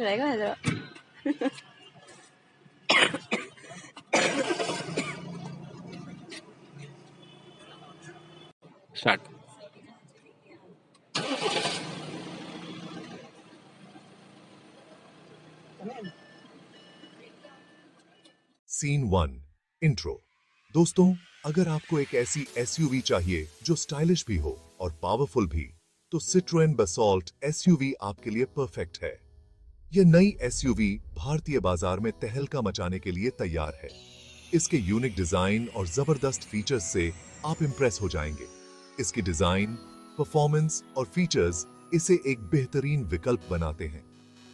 रहेगा मेरा। Start. Scene 1 intro. दोस्तों, अगर आपको एक ऐसी एसयूवी चाहिए जो स्टाइलिश भी हो और पावरफुल भी, तो सिट्रोएन बसॉल्ट एसयूवी आपके लिए परफेक्ट है। यह नई एसयूवी भारतीय बाजार में तहलका मचाने के लिए तैयार है। इसके यूनिक डिजाइन और जबरदस्त फीचर्स से आप इंप्रेस हो जाएंगे। इसकी डिजाइन, परफॉर्मेंस और फीचर्स इसे एक बेहतरीन विकल्प बनाते हैं।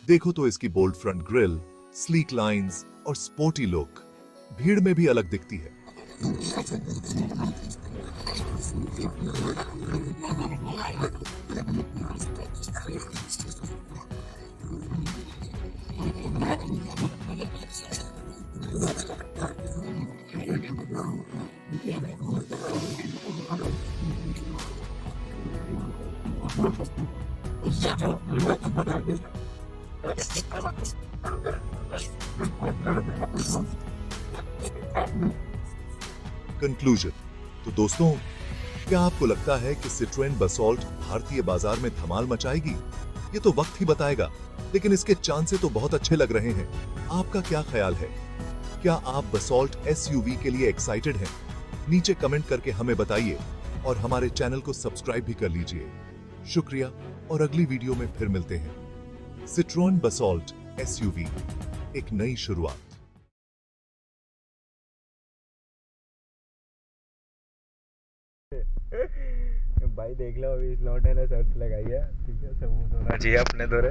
देखो तो इसकी bold front grille, sleek lines और स्पोर्टी लुक भीड़ में भी अलग दिखती है। कंक्लूजन। तो दोस्तों, क्या आपको लगता है कि सिट्रोएन बसॉल्ट भारतीय बाजार में धमाल मचाएगी? ये तो वक्त ही बताएगा, लेकिन इसके चांसेस तो बहुत अच्छे लग रहे हैं। आपका क्या ख्याल है? क्या आप बसॉल्ट एसयूवी के लिए एक्साइटेड हैं? नीचे कमेंट करके हमें बताइए और हमारे चैनल को सब्सक्राइब भी कर लीजिए। शुक्रिया और अगली वीडियो में फिर मिलते हैं। सिट्रोएन बसॉल्ट एसयूवी, एक नई शुरुआत। भाई देख लो, अभी इस लौंडे ने शर्त लगाई है, ठीक है, सबूत होना चाहिए अपने दौरे।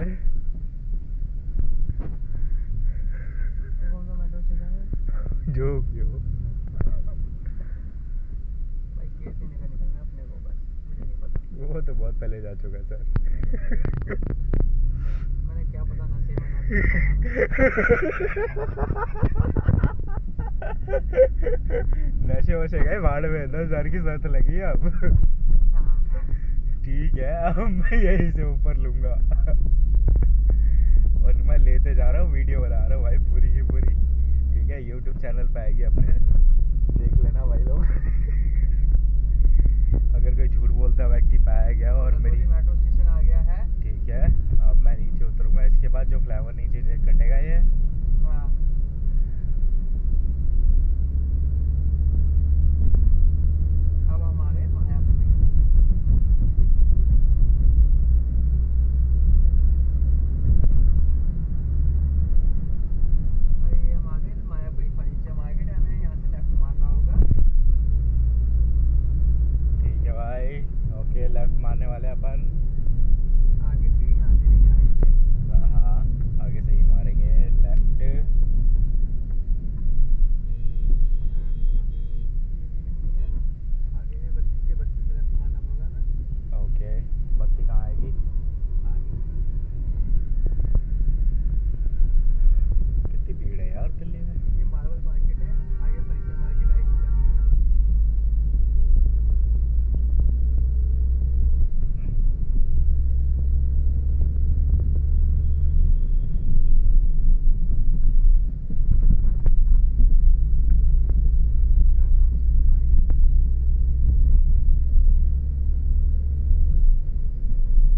जो भी हो भाई, कैसे निकलना अपने को, बस मुझे नहीं पता। वो तो बहुत पहले जा चुका सर। मैंने क्या पता, नशे में नशे वशे गए भाड़ में, 10,000 की शर्त लगी है अब। ठीक है, अब मैं यहीं से ऊपर लूंगा। और मैं लेते जा रहा हूँ, वीडियो बना रहा हूँ भाई, पूरी की पूरी, ठीक है। यूट्यूब चैनल पे आएगी अपने, देख लेना भाई लोग। अगर कोई झूठ बोलता व्यक्ति पाया गया और मेरी मेट्रो स्टेशन आ गया है, ठीक है, अब मैं नीचे उतरूंगा। इसके बाद जो फ्लाईओवर नीचे से कटेगा ये, हाँ। अब हम आ गए मायापुरी। भाई हम आ गए मायापुरी, फर्नीचर मार्केट है, हमें यहाँ से लेफ्ट मारना होगा। ठीक है भाई, ओके, लेफ्ट मारने वाले अपन। आगे से, यहाँ से नहीं, आगे से। हाँ, आगे से ही मारेंगे लेफ्ट। आगे है 32 से लेफ्ट मारना होगा ना। ओके, बत्ती कहाँ आएगी? कितनी भीड़ है यार दिल्ली में। ये मार्बल मार्केट है, आगे फर्नीचर मार्केट आएगी।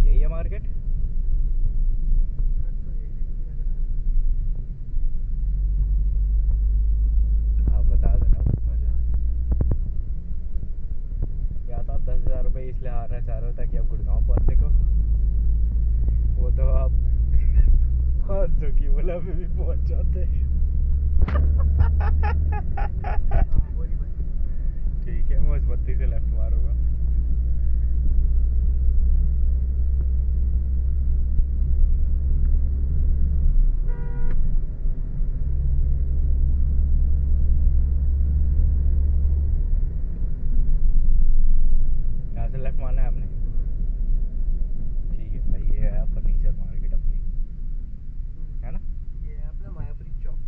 यही है मार्केट। आप बता देना मुझे, या तो आप 10,000 रुपये इसलिए हारना चाह रहे हो ताकि आप गुड़गांव पहुंच सको। वो तो आप 500 की बोला में भी पहुंच जाते। ठीक है, मैं उस बत्ती से लेफ्ट मारूंगा। यहाँ से लेफ्ट मारना है हमने, ठीक है भाई। ये है फर्नीचर मार्केट अपनी, है ना? ये है अपना मायापुरी चौक।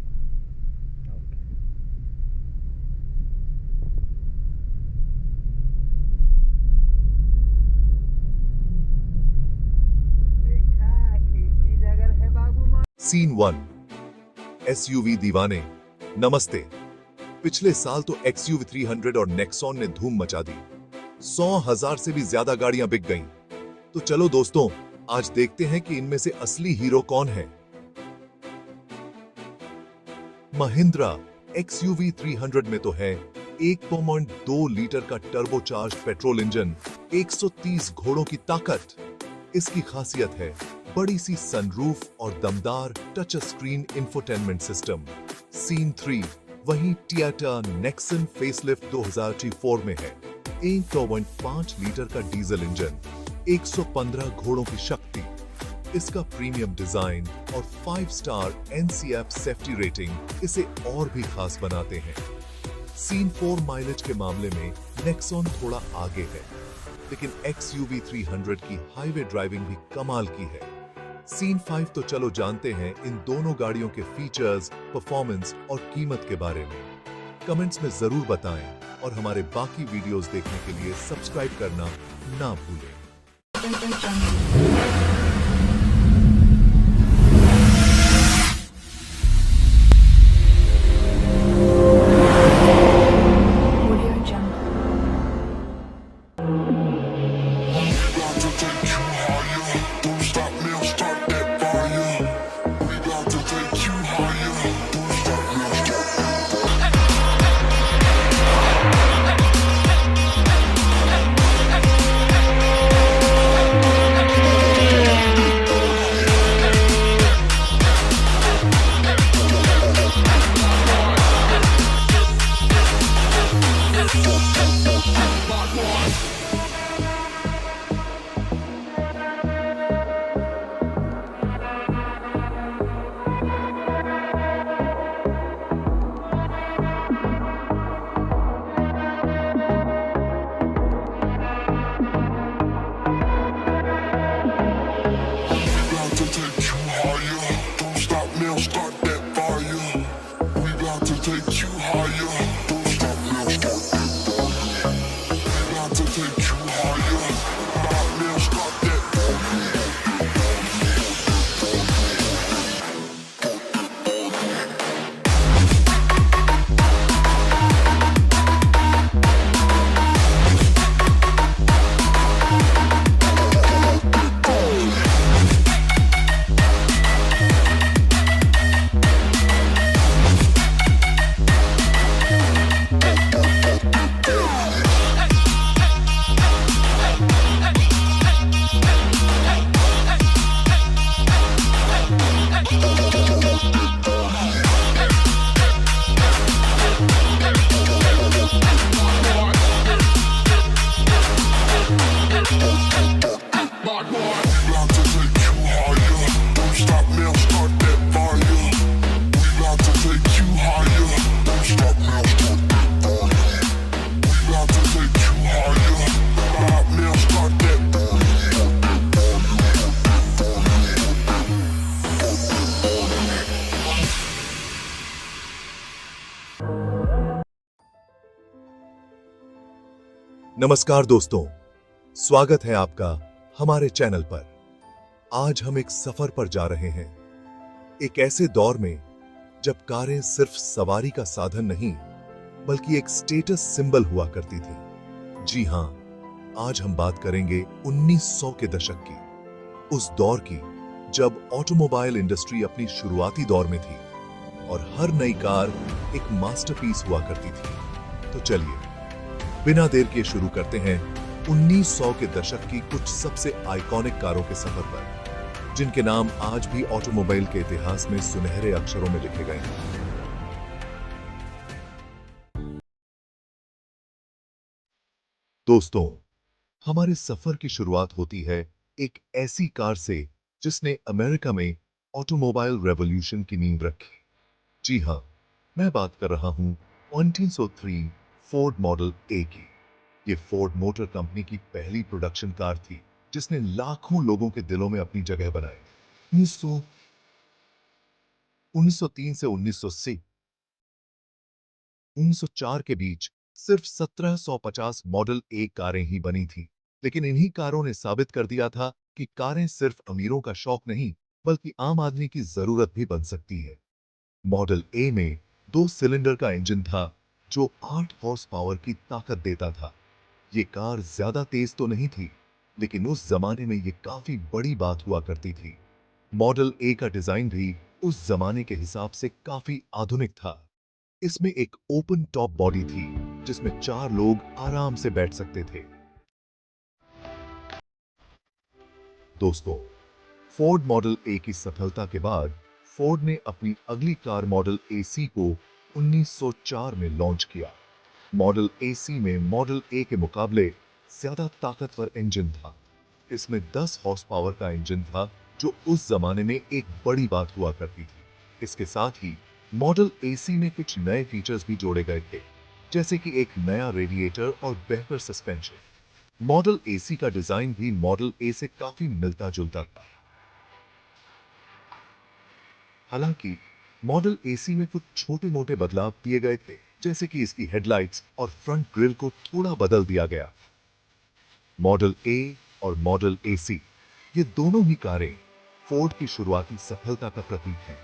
ओके। सीन 1 एसयूवी दीवाने नमस्ते। पिछले साल तो XUV 300 और नेक्सॉन ने धूम मचा दी। 100,000 से भी ज्यादा गाड़ियां बिक गईं। तो चलो दोस्तों, आज देखते हैं कि इनमें से असली हीरो कौन है। महिंद्रा XUV 300 में तो है 1.2 लीटर का टर्बोचार्ज पेट्रोल इंजन, 130 घोड़ों की ताकत। इसकी खासियत है बड़ी सी सनरूफ और दमदार touch screen infotainment system. Scene 3 वहीं टोयोटा नेक्सन फेसलिफ्ट 2024 में है 1.5 लीटर का डीजल इंजन, 115 घोड़ों की शक्ति। इसका प्रीमियम डिजाइन और 5 स्टार NCAP सेफ्टी रेटिंग इसे और भी खास बनाते हैं। सीन 4 माइलेज के मामले में नेक्सॉन थोड़ा आगे है, लेकिन XUV 300 की हाईवे ड्राइविंग भी कमाल की है। सीन 5 तो चलो जानते हैं इन दोनों गाड़ियों के फीचर्स, परफॉर्मेंस और कीमत के बारे में। कमेंट्स में जरूर बताएं और हमारे बाकी वीडियोस देखने के लिए सब्सक्राइब करना ना भूलें। नमस्कार दोस्तों, स्वागत है आपका हमारे चैनल पर। आज हम एक सफर पर जा रहे हैं, एक ऐसे दौर में जब कारें सिर्फ सवारी का साधन नहीं बल्कि एक स्टेटस सिंबल हुआ करती थी। जी हां, आज हम बात करेंगे 1900 के दशक की, उस दौर की जब ऑटोमोबाइल इंडस्ट्री अपनी शुरुआती दौर में थी और हर नई कार एक मास्टरपीस हुआ करती थी। तो चलिए बिना देर के शुरू करते हैं 1900 के दशक की कुछ सबसे आइकॉनिक कारों के सफर पर, जिनके नाम आज भी ऑटोमोबाइल के इतिहास में सुनहरे अक्षरों में लिखे गए हैं। दोस्तों, हमारे सफर की शुरुआत होती है एक ऐसी कार से जिसने अमेरिका में ऑटोमोबाइल रेवोल्यूशन की नींव रखी। जी हां, मैं बात कर रहा हूं 1903 फोर्ड मॉडल ए की। ये फोर्ड मोटर कंपनी की पहली प्रोडक्शन कार थी जिसने लाखों लोगों के दिलों में अपनी जगह बनाई। 1903 से 1904 के बीच सिर्फ 1750 मॉडल ए कारें ही बनी थी, लेकिन इन्हीं कारों ने साबित कर दिया था कि कारें सिर्फ अमीरों का शौक नहीं बल्कि आम आदमी की जरूरत भी बन सकती है। मॉडल ए में 2 सिलेंडर का इंजन था जो 8 हॉर्स पावर की ताकत देता था। ये कार ज्यादा तेज तो नहीं थी, लेकिन उस जमाने में ये काफी बड़ी बात हुआ करती थी। मॉडल ए का डिजाइन भी उस जमाने के हिसाब से काफी आधुनिक था। इसमें एक ओपन टॉप बॉडी थी जिसमें 4 लोग आराम से बैठ सकते थे। दोस्तों, फोर्ड मॉडल ए की सफलता के बाद फोर्ड ने अपनी अगली कार मॉडल एसी को 1904 में लॉन्च किया। मॉडल एसी में मॉडल ए के मुकाबले ज्यादा ताकतवर इंजन था। इसमें 10 हॉर्स पावर का इंजन था जो उस जमाने में एक बड़ी बात हुआ करती थी। इसके साथ ही मॉडल एसी में कुछ नए फीचर्स भी जोड़े गए थे, जैसे कि एक नया रेडिएटर और बेहतर सस्पेंशन। मॉडल एसी का डिजाइन भी मॉडल ए से काफी मिलता जुलता था। हालांकि मॉडल एसी में कुछ छोटे मोटे बदलाव किए गए थे, जैसे कि इसकी हेडलाइट्स और फ्रंट ग्रिल को थोड़ा बदल दिया गया। मॉडल ए और मॉडल एसी ये दोनों ही कारें फोर्ड की शुरुआती सफलता का प्रतीक हैं।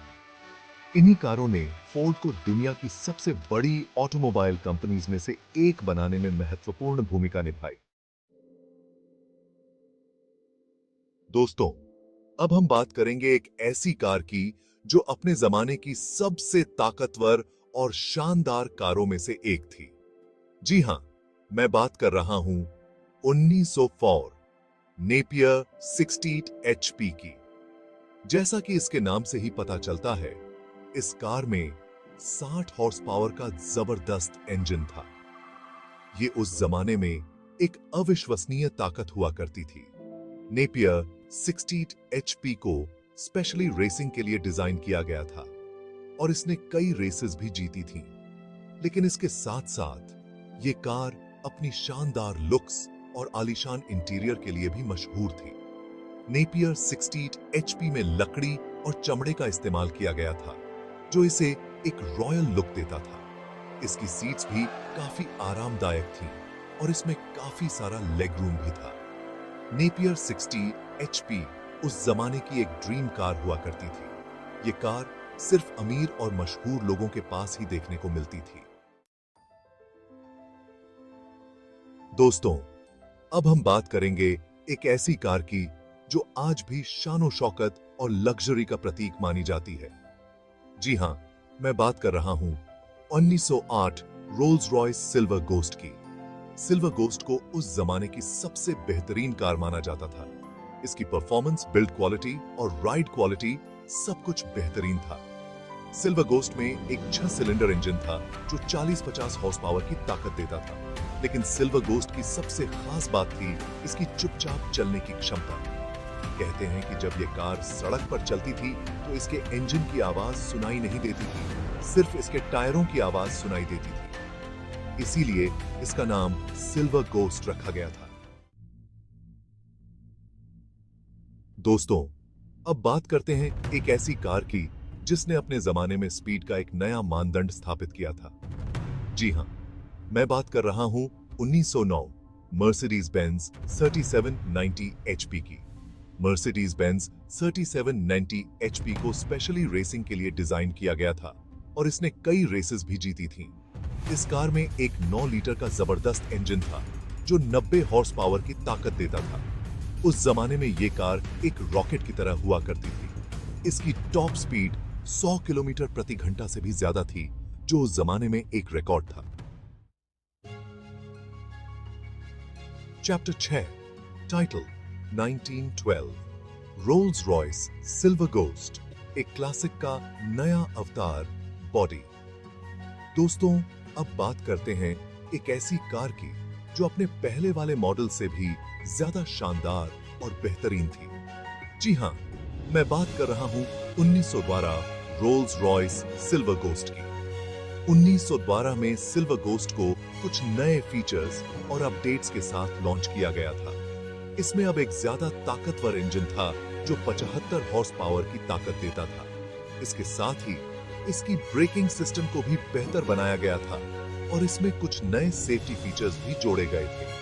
इन्हीं कारों ने फोर्ड को दुनिया की सबसे बड़ी ऑटोमोबाइल कंपनीज में से एक बनाने में महत्वपूर्ण भूमिका निभाई। दोस्तों, अब हम बात करेंगे एक ऐसी कार की जो अपने जमाने की सबसे ताकतवर और शानदार कारों में से एक थी। जी हां, मैं बात कर रहा हूं 1904 नेपियर 68 HP की। जैसा कि इसके नाम से ही पता चलता है, इस कार में 60 हॉर्स पावर का जबरदस्त इंजन था। ये उस जमाने में एक अविश्वसनीय ताकत हुआ करती थी। नेपियर 68 HP को स्पेशली रेसिंग के लिए डिजाइन किया गया था और इसने कई रेसेस भी जीती थीं। लेकिन इसके साथ साथ ये कार अपनी शानदार लुक्स और आलीशान इंटीरियर के लिए भी मशहूर थी। नेपियर 68 HP में लकड़ी और चमड़े का इस्तेमाल किया गया था, जो इसे एक रॉयल लुक देता था। इसकी सीट्स भी काफी आरामदायक थीं और इसमें काफी सारा लेग रूम भी था। नेपियर 60 HP उस जमाने की एक ड्रीम कार हुआ करती थी। ये कार सिर्फ अमीर और मशहूर लोगों के पास ही देखने को मिलती थी। दोस्तों, अब हम बात करेंगे एक ऐसी कार की जो आज भी शानो शौकत और लग्जरी का प्रतीक मानी जाती है। जी हां, मैं बात कर रहा हूं 1908 रोल्स रॉयस सिल्वर गोस्ट की। सिल्वर गोस्ट को उस जमाने की सबसे बेहतरीन कार माना जाता था। इसकी परफॉर्मेंस, बिल्ड क्वालिटी और राइड क्वालिटी सब कुछ बेहतरीन था। सिल्वर गोस्ट में एक 6 सिलेंडर इंजन था जो 40-50 हॉर्स पावर की ताकत देता था। लेकिन सिल्वर गोस्ट की सबसे खास बात थी इसकी चुपचाप चलने की क्षमता। कहते हैं कि जब ये कार सड़क पर चलती थी तो इसके इंजन की आवाज सुनाई नहीं देती थी, सिर्फ इसके टायरों की आवाज सुनाई देती थी। इसीलिए इसका नाम सिल्वर गोस्ट रखा गया था। दोस्तों, अब बात करते हैं एक ऐसी कार की जिसने अपने जमाने में स्पीड का एक नया मानदंड स्थापित किया था। जी हां, मैं बात कर रहा हूं 1909 मर्सिडीज बेंज 3790 HP की। मर्सिडीज बेंज 3790 HP को स्पेशली रेसिंग के लिए डिजाइन किया गया था और इसने कई रेसेस भी जीती थीं। इस कार में एक 9 लीटर का जबरदस्त इंजन था जो 90 हॉर्स पावर की ताकत देता था। उस जमाने में यह कार एक रॉकेट की तरह हुआ करती थी। इसकी टॉप स्पीड 100 किलोमीटर प्रति घंटा से भी ज्यादा थी, जो उस जमाने में एक रिकॉर्ड था। Chapter 6, title 1912, Rolls Royce silver ghost, एक क्लासिक का नया अवतार, बॉडी। दोस्तों, अब बात करते हैं एक ऐसी कार की जो अपने पहले वाले मॉडल से भी ज्यादा शानदार और बेहतरीन थी। जी हां, मैं बात कर रहा हूं 1912 रोल्स रॉयस सिल्वर गोस्ट की। 1912 में सिल्वर गोस्ट को कुछ नए फीचर्स और अपडेट्स के साथ लॉन्च किया गया था। इसमें अब एक ज्यादा ताकतवर इंजन था जो 75 हॉर्स पावर की ताकत देता था। इसके साथ ही इसकी ब्रेकिंग सिस्टम को भी बेहतर बनाया गया था और इसमें कुछ नए सेफ्टी फीचर्स भी जोड़े गए थे।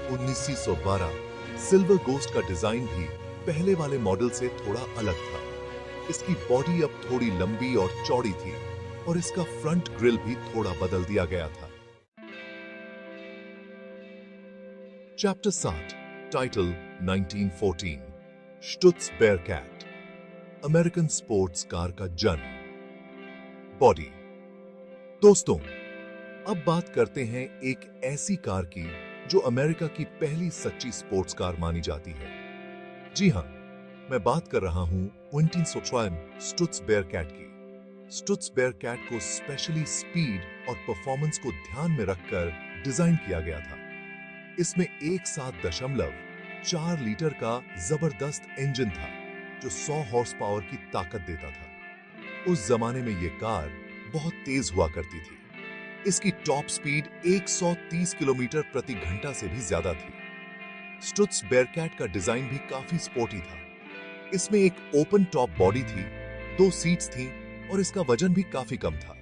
1912 सिल्वर गोस्ट का डिजाइन भी पहले वाले मॉडल से थोड़ा अलग था। इसकी बॉडी अब थोड़ी लंबी और चौड़ी थी और इसका फ्रंट ग्रिल भी थोड़ा बदल दिया गया था। Chapter 7, title 1914, Stutz Bearcat, American sports car का जन्म। बॉडी। दोस्तों, अब बात करते हैं एक ऐसी कार की जो अमेरिका की पहली सच्ची स्पोर्ट्स कार मानी जाती है। जी हां, मैं बात कर रहा हूं 1914 स्टुत्स बेयरकैट की। स्टुत्स बेयरकैट को स्पेशली स्पीड और परफॉर्मेंस को ध्यान में रखकर डिजाइन किया गया था। इसमें 1.4 लीटर का जबरदस्त इंजन था जो 100 हॉर्स पावर की ताकत देता था। उस जमाने में यह कार बहुत तेज हुआ करती थी। इसकी टॉप स्पीड 130 किलोमीटर प्रति घंटा से भी ज्यादा थी। स्टुत्स बेयरकैट का डिजाइन भी काफी स्पोर्टी था। इसमें एक ओपन टॉप बॉडी थी, 2 सीट्स थीं और इसका वजन भी काफी कम था।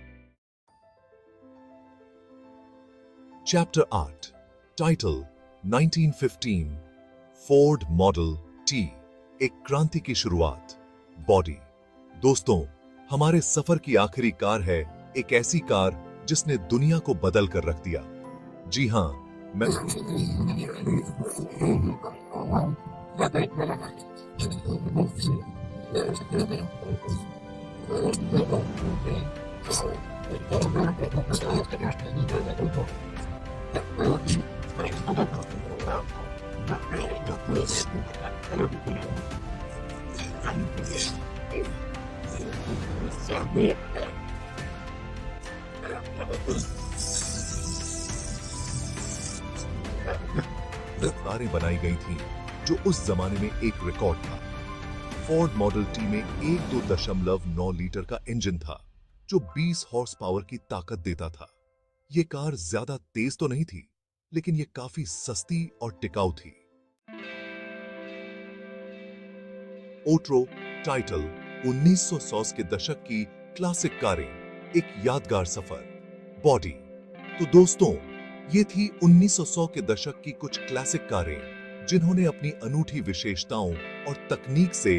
Chapter 8, title 1915, Ford model T, एक क्रांति की शुरुआत। बॉडी। दोस्तों, हमारे सफर की आखिरी कार है एक ऐसी कार जिसने दुनिया को बदल कर रख दिया। जी हां, मैं कारें बनाई गई थीं जो उस जमाने में एक रिकॉर्ड था। फोर्ड मॉडल टी में 1.2.9 लीटर का इंजन था जो 20 हॉर्स पावर की ताकत देता था। यह कार ज्यादा तेज तो नहीं थी, लेकिन यह काफी सस्ती और टिकाऊ थी। ओट्रो, टाइटल 1900 के दशक की क्लासिक कारें, एक यादगार सफर। बॉडी। तो दोस्तों, ये थी 1900 के दशक की कुछ क्लासिक कारें जिन्होंने अपनी अनूठी विशेषताओं और तकनीक से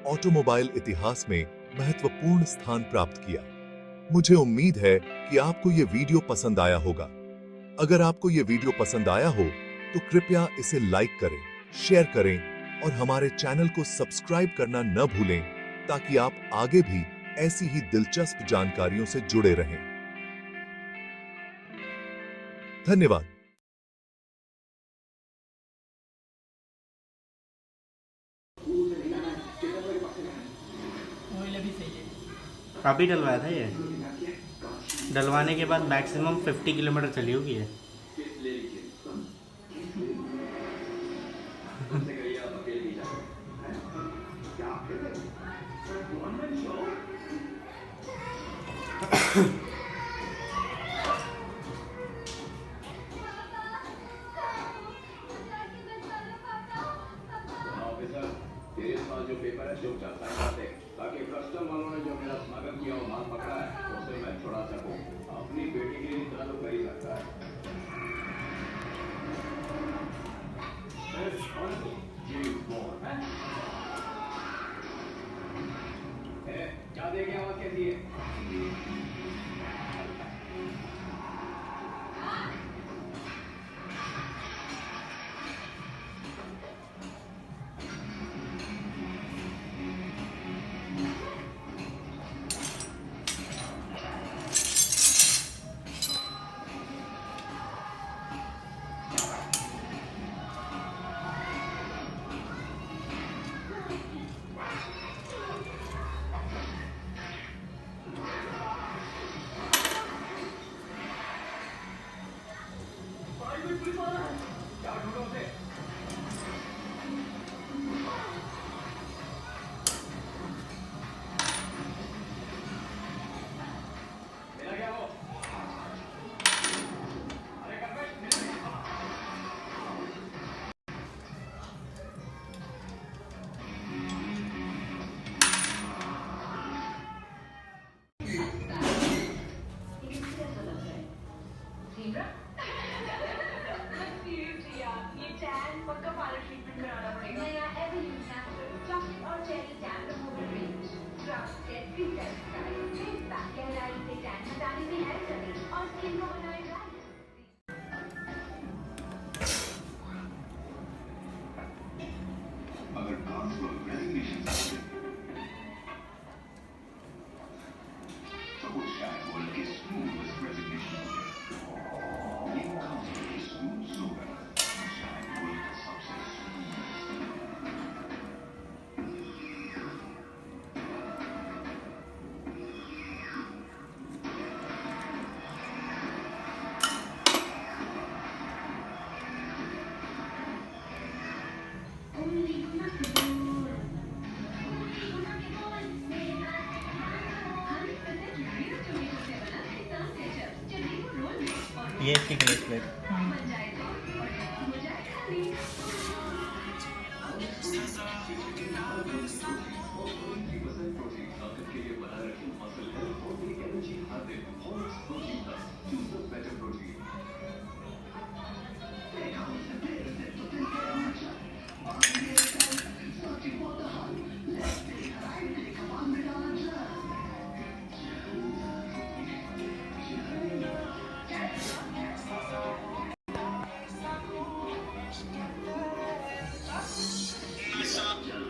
ऑटोमोबाइल इतिहास में महत्वपूर्ण स्थान प्राप्त किया। मुझे उम्मीद है कि आपको यह वीडियो पसंद आया होगा। अगर आपको यह वीडियो पसंद आया हो तो कृपया इसे लाइक करें, शेयर करें और हमारे चैनल को सब्सक्राइब करना न भूलें ताकि आप आगे भी ऐसी ही दिलचस्प जानकारियों से जुड़े रहें। धन्यवाद। अभी डलवाया था ये। डलवाने के बाद मैक्सिमम 50 किलोमीटर चली होगी ये। तेरे पास जो पेपर है चुपचाप साइन कर दे ताकि कस्टम वालों ने जो मेरा स्मगल किया और माल पकड़ा है उसे मैं छुड़ा सकूं। अपनी बेटी के लिए इतना तो कर ही सकता है। क्या देखे आवाज कैसी है? ये इसकी क्लच प्लेट।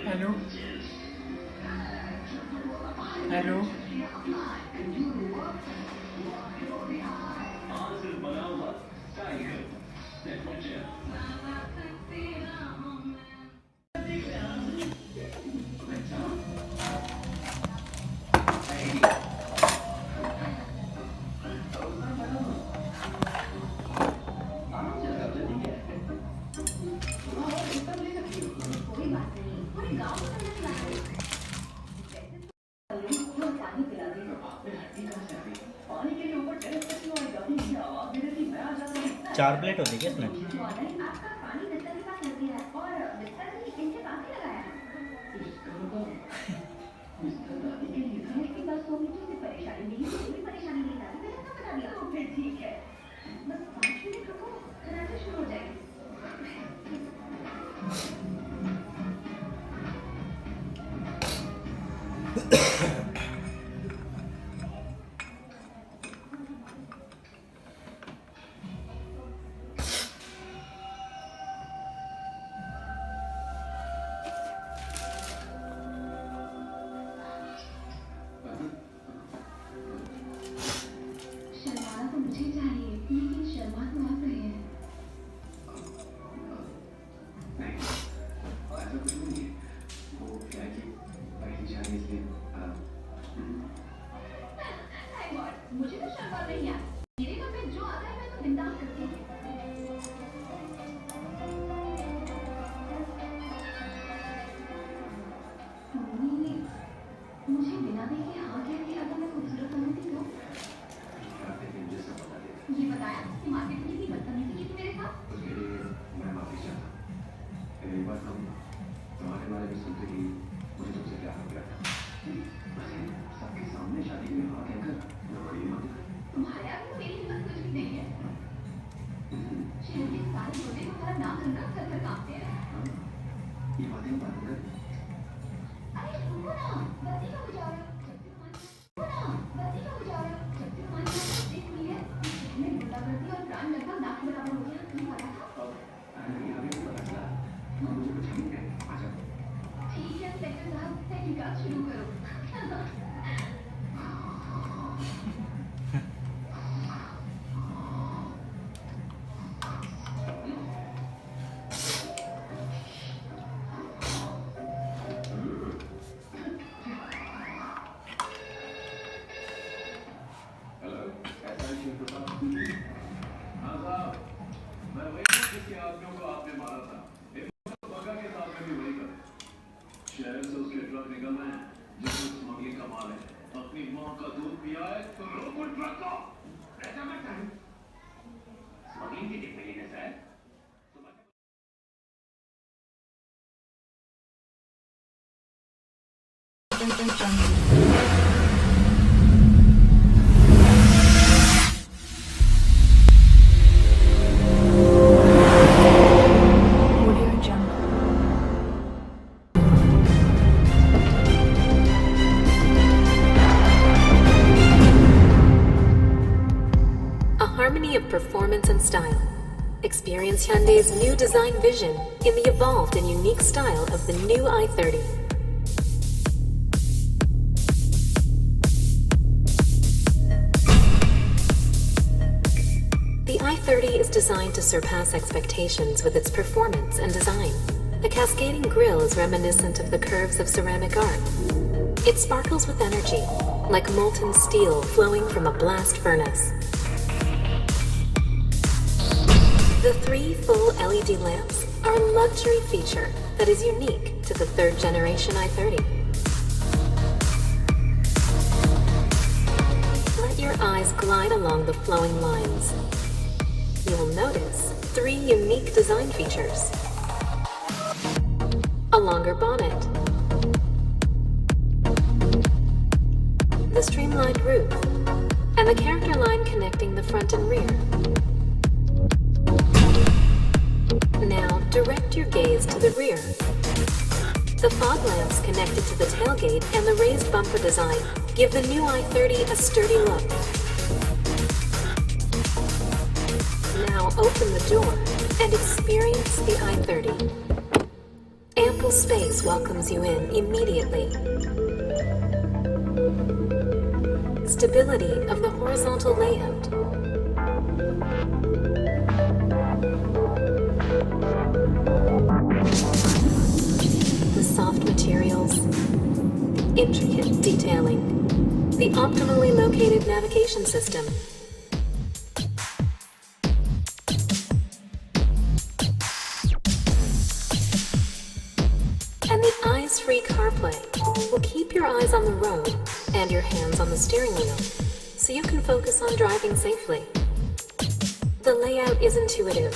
हेलो हेलो चार प्लेट होती है क्या इसमें? मुझे तो शर्मा नहीं है। मेरे घर में जो आता है मैं तो बिंदास करती हूँ। मुझे बिना देखे हाँ कह के अगर मैं खूबसूरत बनती तो ये बताया कि मार्केट में कितनी बदतमीजी की थी मेरे साथ। उसके लिए मैं माफी चाहता हूँ। एक बार हम तुम्हारे बारे में सुनते ही मुझे तुमसे प्यार हो गया था। सबके सामने शादी में हाँ कहकर मैं बड़ी मत तुम्हारे आगे मेरी हिम्मत कुछ भी नहीं है। शहर के सारे लोग तुम्हारा नाम सुनकर सर पर कांपते हैं। ये बातें बात कर अरे सुनो ना, बत्ती का उजाला जब से तुम्हारी देख ली है, मैं गुंडागर्दी और प्राण लगभग नाक के बराबर हो गया। नहीं पता था। अरे अभी भी पता चला मुझे कुछ नहीं है। आ जाओ। ठीक है इंस्पेक्टर साहब, तहकीकात शुरू करो। हेलो, ऐसा ही शिव प्रताप। हाँ साहब, मैं वही हूँ जिसके आदमियों को आपने मारा था। एक बगा के साथ में भी वही कर। शहर से उसके ट्रक निकल रहे हैं जिसमें स्मगलिंग का माल है। अपनी माँ का दूध पिया है तो रोको ट्रक को। ऐसा मत करो। स्मगलिंग की टिप मिली है sir. A harmony of performance and style. Experience Hyundai's new design vision in the evolved and unique style of the new i30. The i30 is designed to surpass expectations with its performance and design. The cascading grille is reminiscent of the curves of ceramic art. It sparkles with energy, like molten steel flowing from a blast furnace. The 3 full LED lamps are a luxury feature that is unique to the 3rd generation i30. Let your eyes glide along the flowing lines. you will notice 3 unique design features. A longer bonnet, the streamlined roof, and the character line connecting the front and rear. Now direct your gaze to the rear. The fog lamps connected to the tailgate and the raised bumper design give the new i30 a sturdy look. Now open the door and experience the i30. Ample space welcomes you in immediately. Stability of the horizontal layout. The soft materials, intricate detailing, the optimally located navigation system, and the eyes-free CarPlay will keep your eyes on the road and your hands on the steering wheel, so you can focus on driving safely. The layout is intuitive.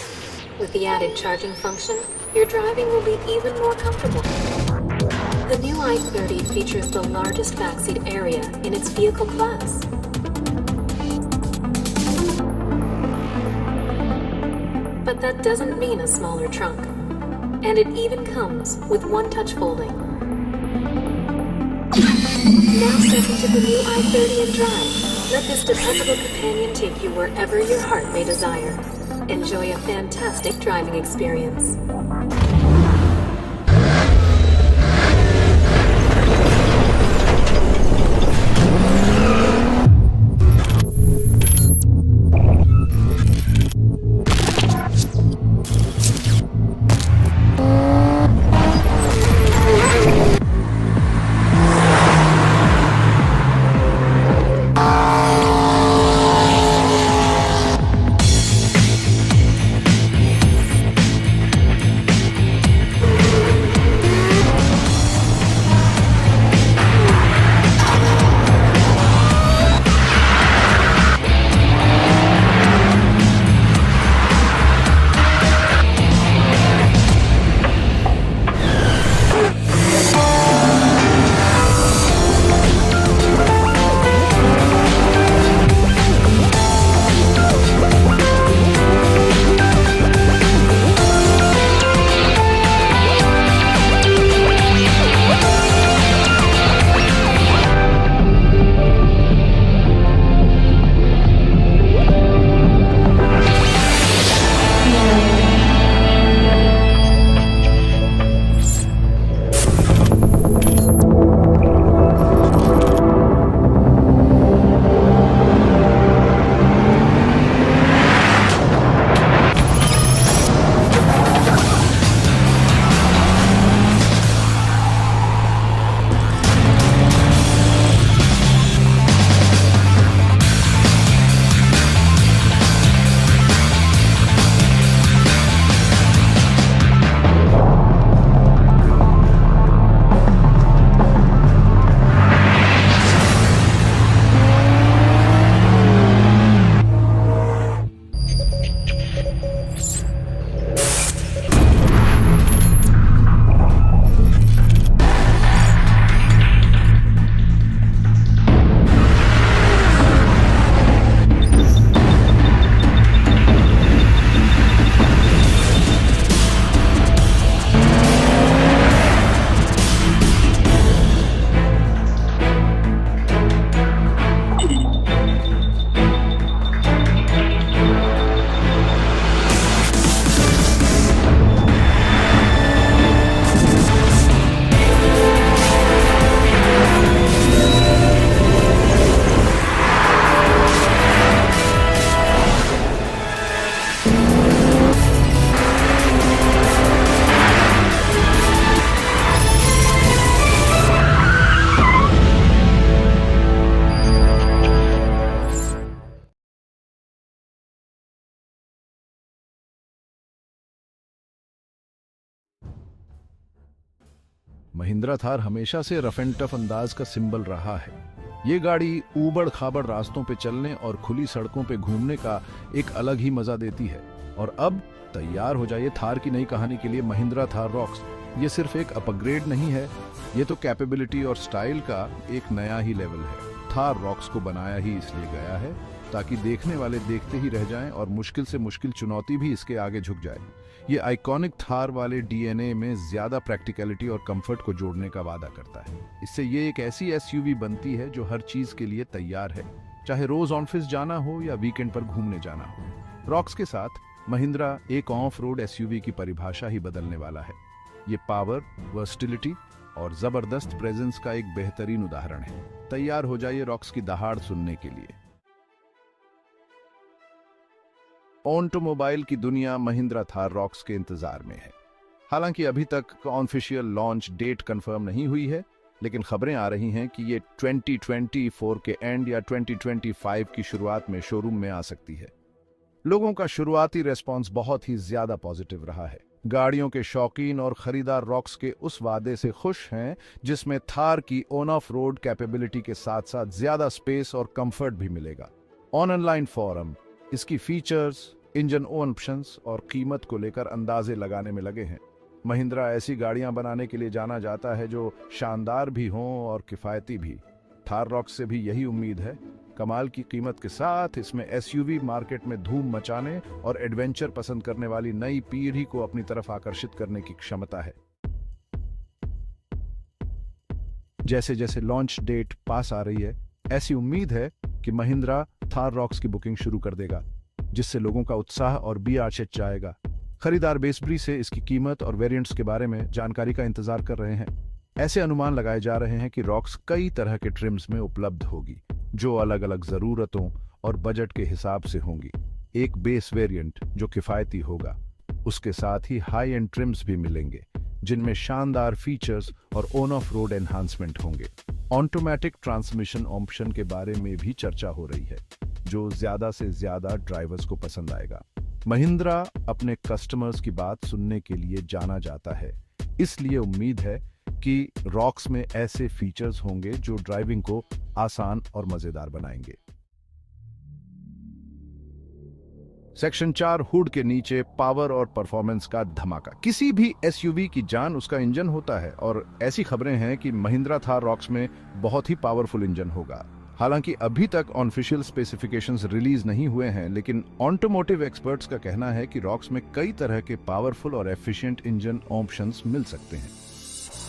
With the added charging function, your driving will be even more comfortable. The new i30 features the largest backseat area in its vehicle class. But that doesn't mean a smaller trunk. And it even comes with one-touch folding. Now step into the new i30 and drive. Let this dependable companion take you wherever your heart may desire. Enjoy a fantastic driving experience. Mahindra Thar हमेशा से rough and tough अंदाज का symbol रहा है, ये गाड़ी ऊबड़ खाबड़ रास्तों पे चलने और खुली सड़कों पे घूमने का एक अलग ही मजा देती है। और अब तैयार हो जाइए थार की नई कहानी के लिए महिंद्रा थार रॉक्स। ये सिर्फ एक अपग्रेड नहीं है, ये तो कैपेबिलिटी और स्टाइल का एक नया ही लेवल है। थार रॉक्स को बनाया ही इसलिए गया है ताकि देखने वाले देखते ही रह जाएं और मुश्किल से मुश्किल चुनौती भी इसके आगे झुक जाए। ये आइकॉनिक थार वाले डीएनए में ज्यादा प्रैक्टिकलिटी और कंफर्ट को जोड़ने का वादा करता है। इससे ये एक ऐसी एसयूवी बनती है जो हर चीज के लिए तैयार है, चाहे रोज ऑफिस जाना हो या वीकेंड पर घूमने जाना हो। रॉक्स के साथ महिंद्रा एक ऑफ रोड एसयूवी की परिभाषा ही बदलने वाला है। ये पावर, वर्सटिलिटी और जबरदस्त प्रेजेंस का एक बेहतरीन उदाहरण है। तैयार हो जाइए रॉक्स की दहाड़ सुनने के लिए। ऑटोमोबाइल की दुनिया महिंद्रा थार रॉक्स के इंतजार में है। हालांकि अभी तक ऑफिशियल लॉन्च डेट कंफर्म नहीं हुई है, लेकिन खबरें आ रही हैं कि ये 2024 के एंड या 2025 की शुरुआत में शोरूम में आ सकती है। लोगों का शुरुआती रेस्पॉन्स बहुत ही ज्यादा पॉजिटिव रहा है। गाड़ियों के शौकीन और खरीदार रॉक्स के उस वादे से खुश हैं जिसमें थार की ऑन ऑफ रोड कैपेबिलिटी के साथ साथ ज्यादा स्पेस और कंफर्ट भी मिलेगा। ऑनलाइन फोरम इसकी फीचर्स, इंजन ऑप्शंस और कीमत को लेकर अंदाजे लगाने में लगे हैं। महिंद्रा ऐसी गाड़ियां बनाने के लिए जाना जाता है जो शानदार भी हों और किफायती भी। थार रॉक्स से भी यही उम्मीद है। कमाल की कीमत के साथ इसमें एसयूवी मार्केट में धूम मचाने और एडवेंचर पसंद करने वाली नई पीढ़ी को अपनी तरफ आकर्षित करने की क्षमता है। जैसे जैसे लॉन्च डेट पास आ रही है, ऐसी उम्मीद है कि महिंद्रा थार रॉक्स की बुकिंग शुरू कर देगा, जिससे लोगों का उत्साह और भी आर्चित जाएगा। खरीदार बेसब्री से इसकी कीमत और वेरिएंट्स के बारे में जानकारी का इंतजार कर रहे हैं। ऐसे अनुमान लगाए जा रहे हैं कि रॉक्स कई तरह के ट्रिम्स में उपलब्ध होगी, जो अलग अलग जरूरतों और बजट के हिसाब से होंगी। एक बेस वेरिएंट जो किफायती होगा, उसके साथ ही हाई एंड ट्रिम्स भी मिलेंगे जिनमें शानदार फीचर्स और ऑन ऑफ रोड एनहांसमेंट होंगे। ऑटोमेटिक ट्रांसमिशन ऑप्शन के बारे में भी चर्चा हो रही है, जो ज्यादा से ज्यादा ड्राइवर्स को पसंद आएगा। महिंद्रा अपने कस्टमर्स की बात सुनने के लिए जाना जाता है, इसलिए उम्मीद है कि रॉक्स में ऐसे फीचर्स होंगे जो ड्राइविंग को आसान और मजेदार बनाएंगे। सेक्शन 4 हुड के नीचे पावर और परफॉर्मेंस का धमाका। किसी भी एसयूवी की जान उसका इंजन होता है और ऐसी खबरें हैं कि महिंद्रा थार रॉक्स में बहुत ही पावरफुल इंजन होगा। हालांकि अभी तक ऑफिशियल स्पेसिफिकेशंस रिलीज नहीं हुए हैं, लेकिन ऑटोमोटिव एक्सपर्ट्स का कहना है कि रॉक्स में कई तरह के पावरफुल और एफिशिएंट इंजन ऑप्शंस मिल सकते हैं।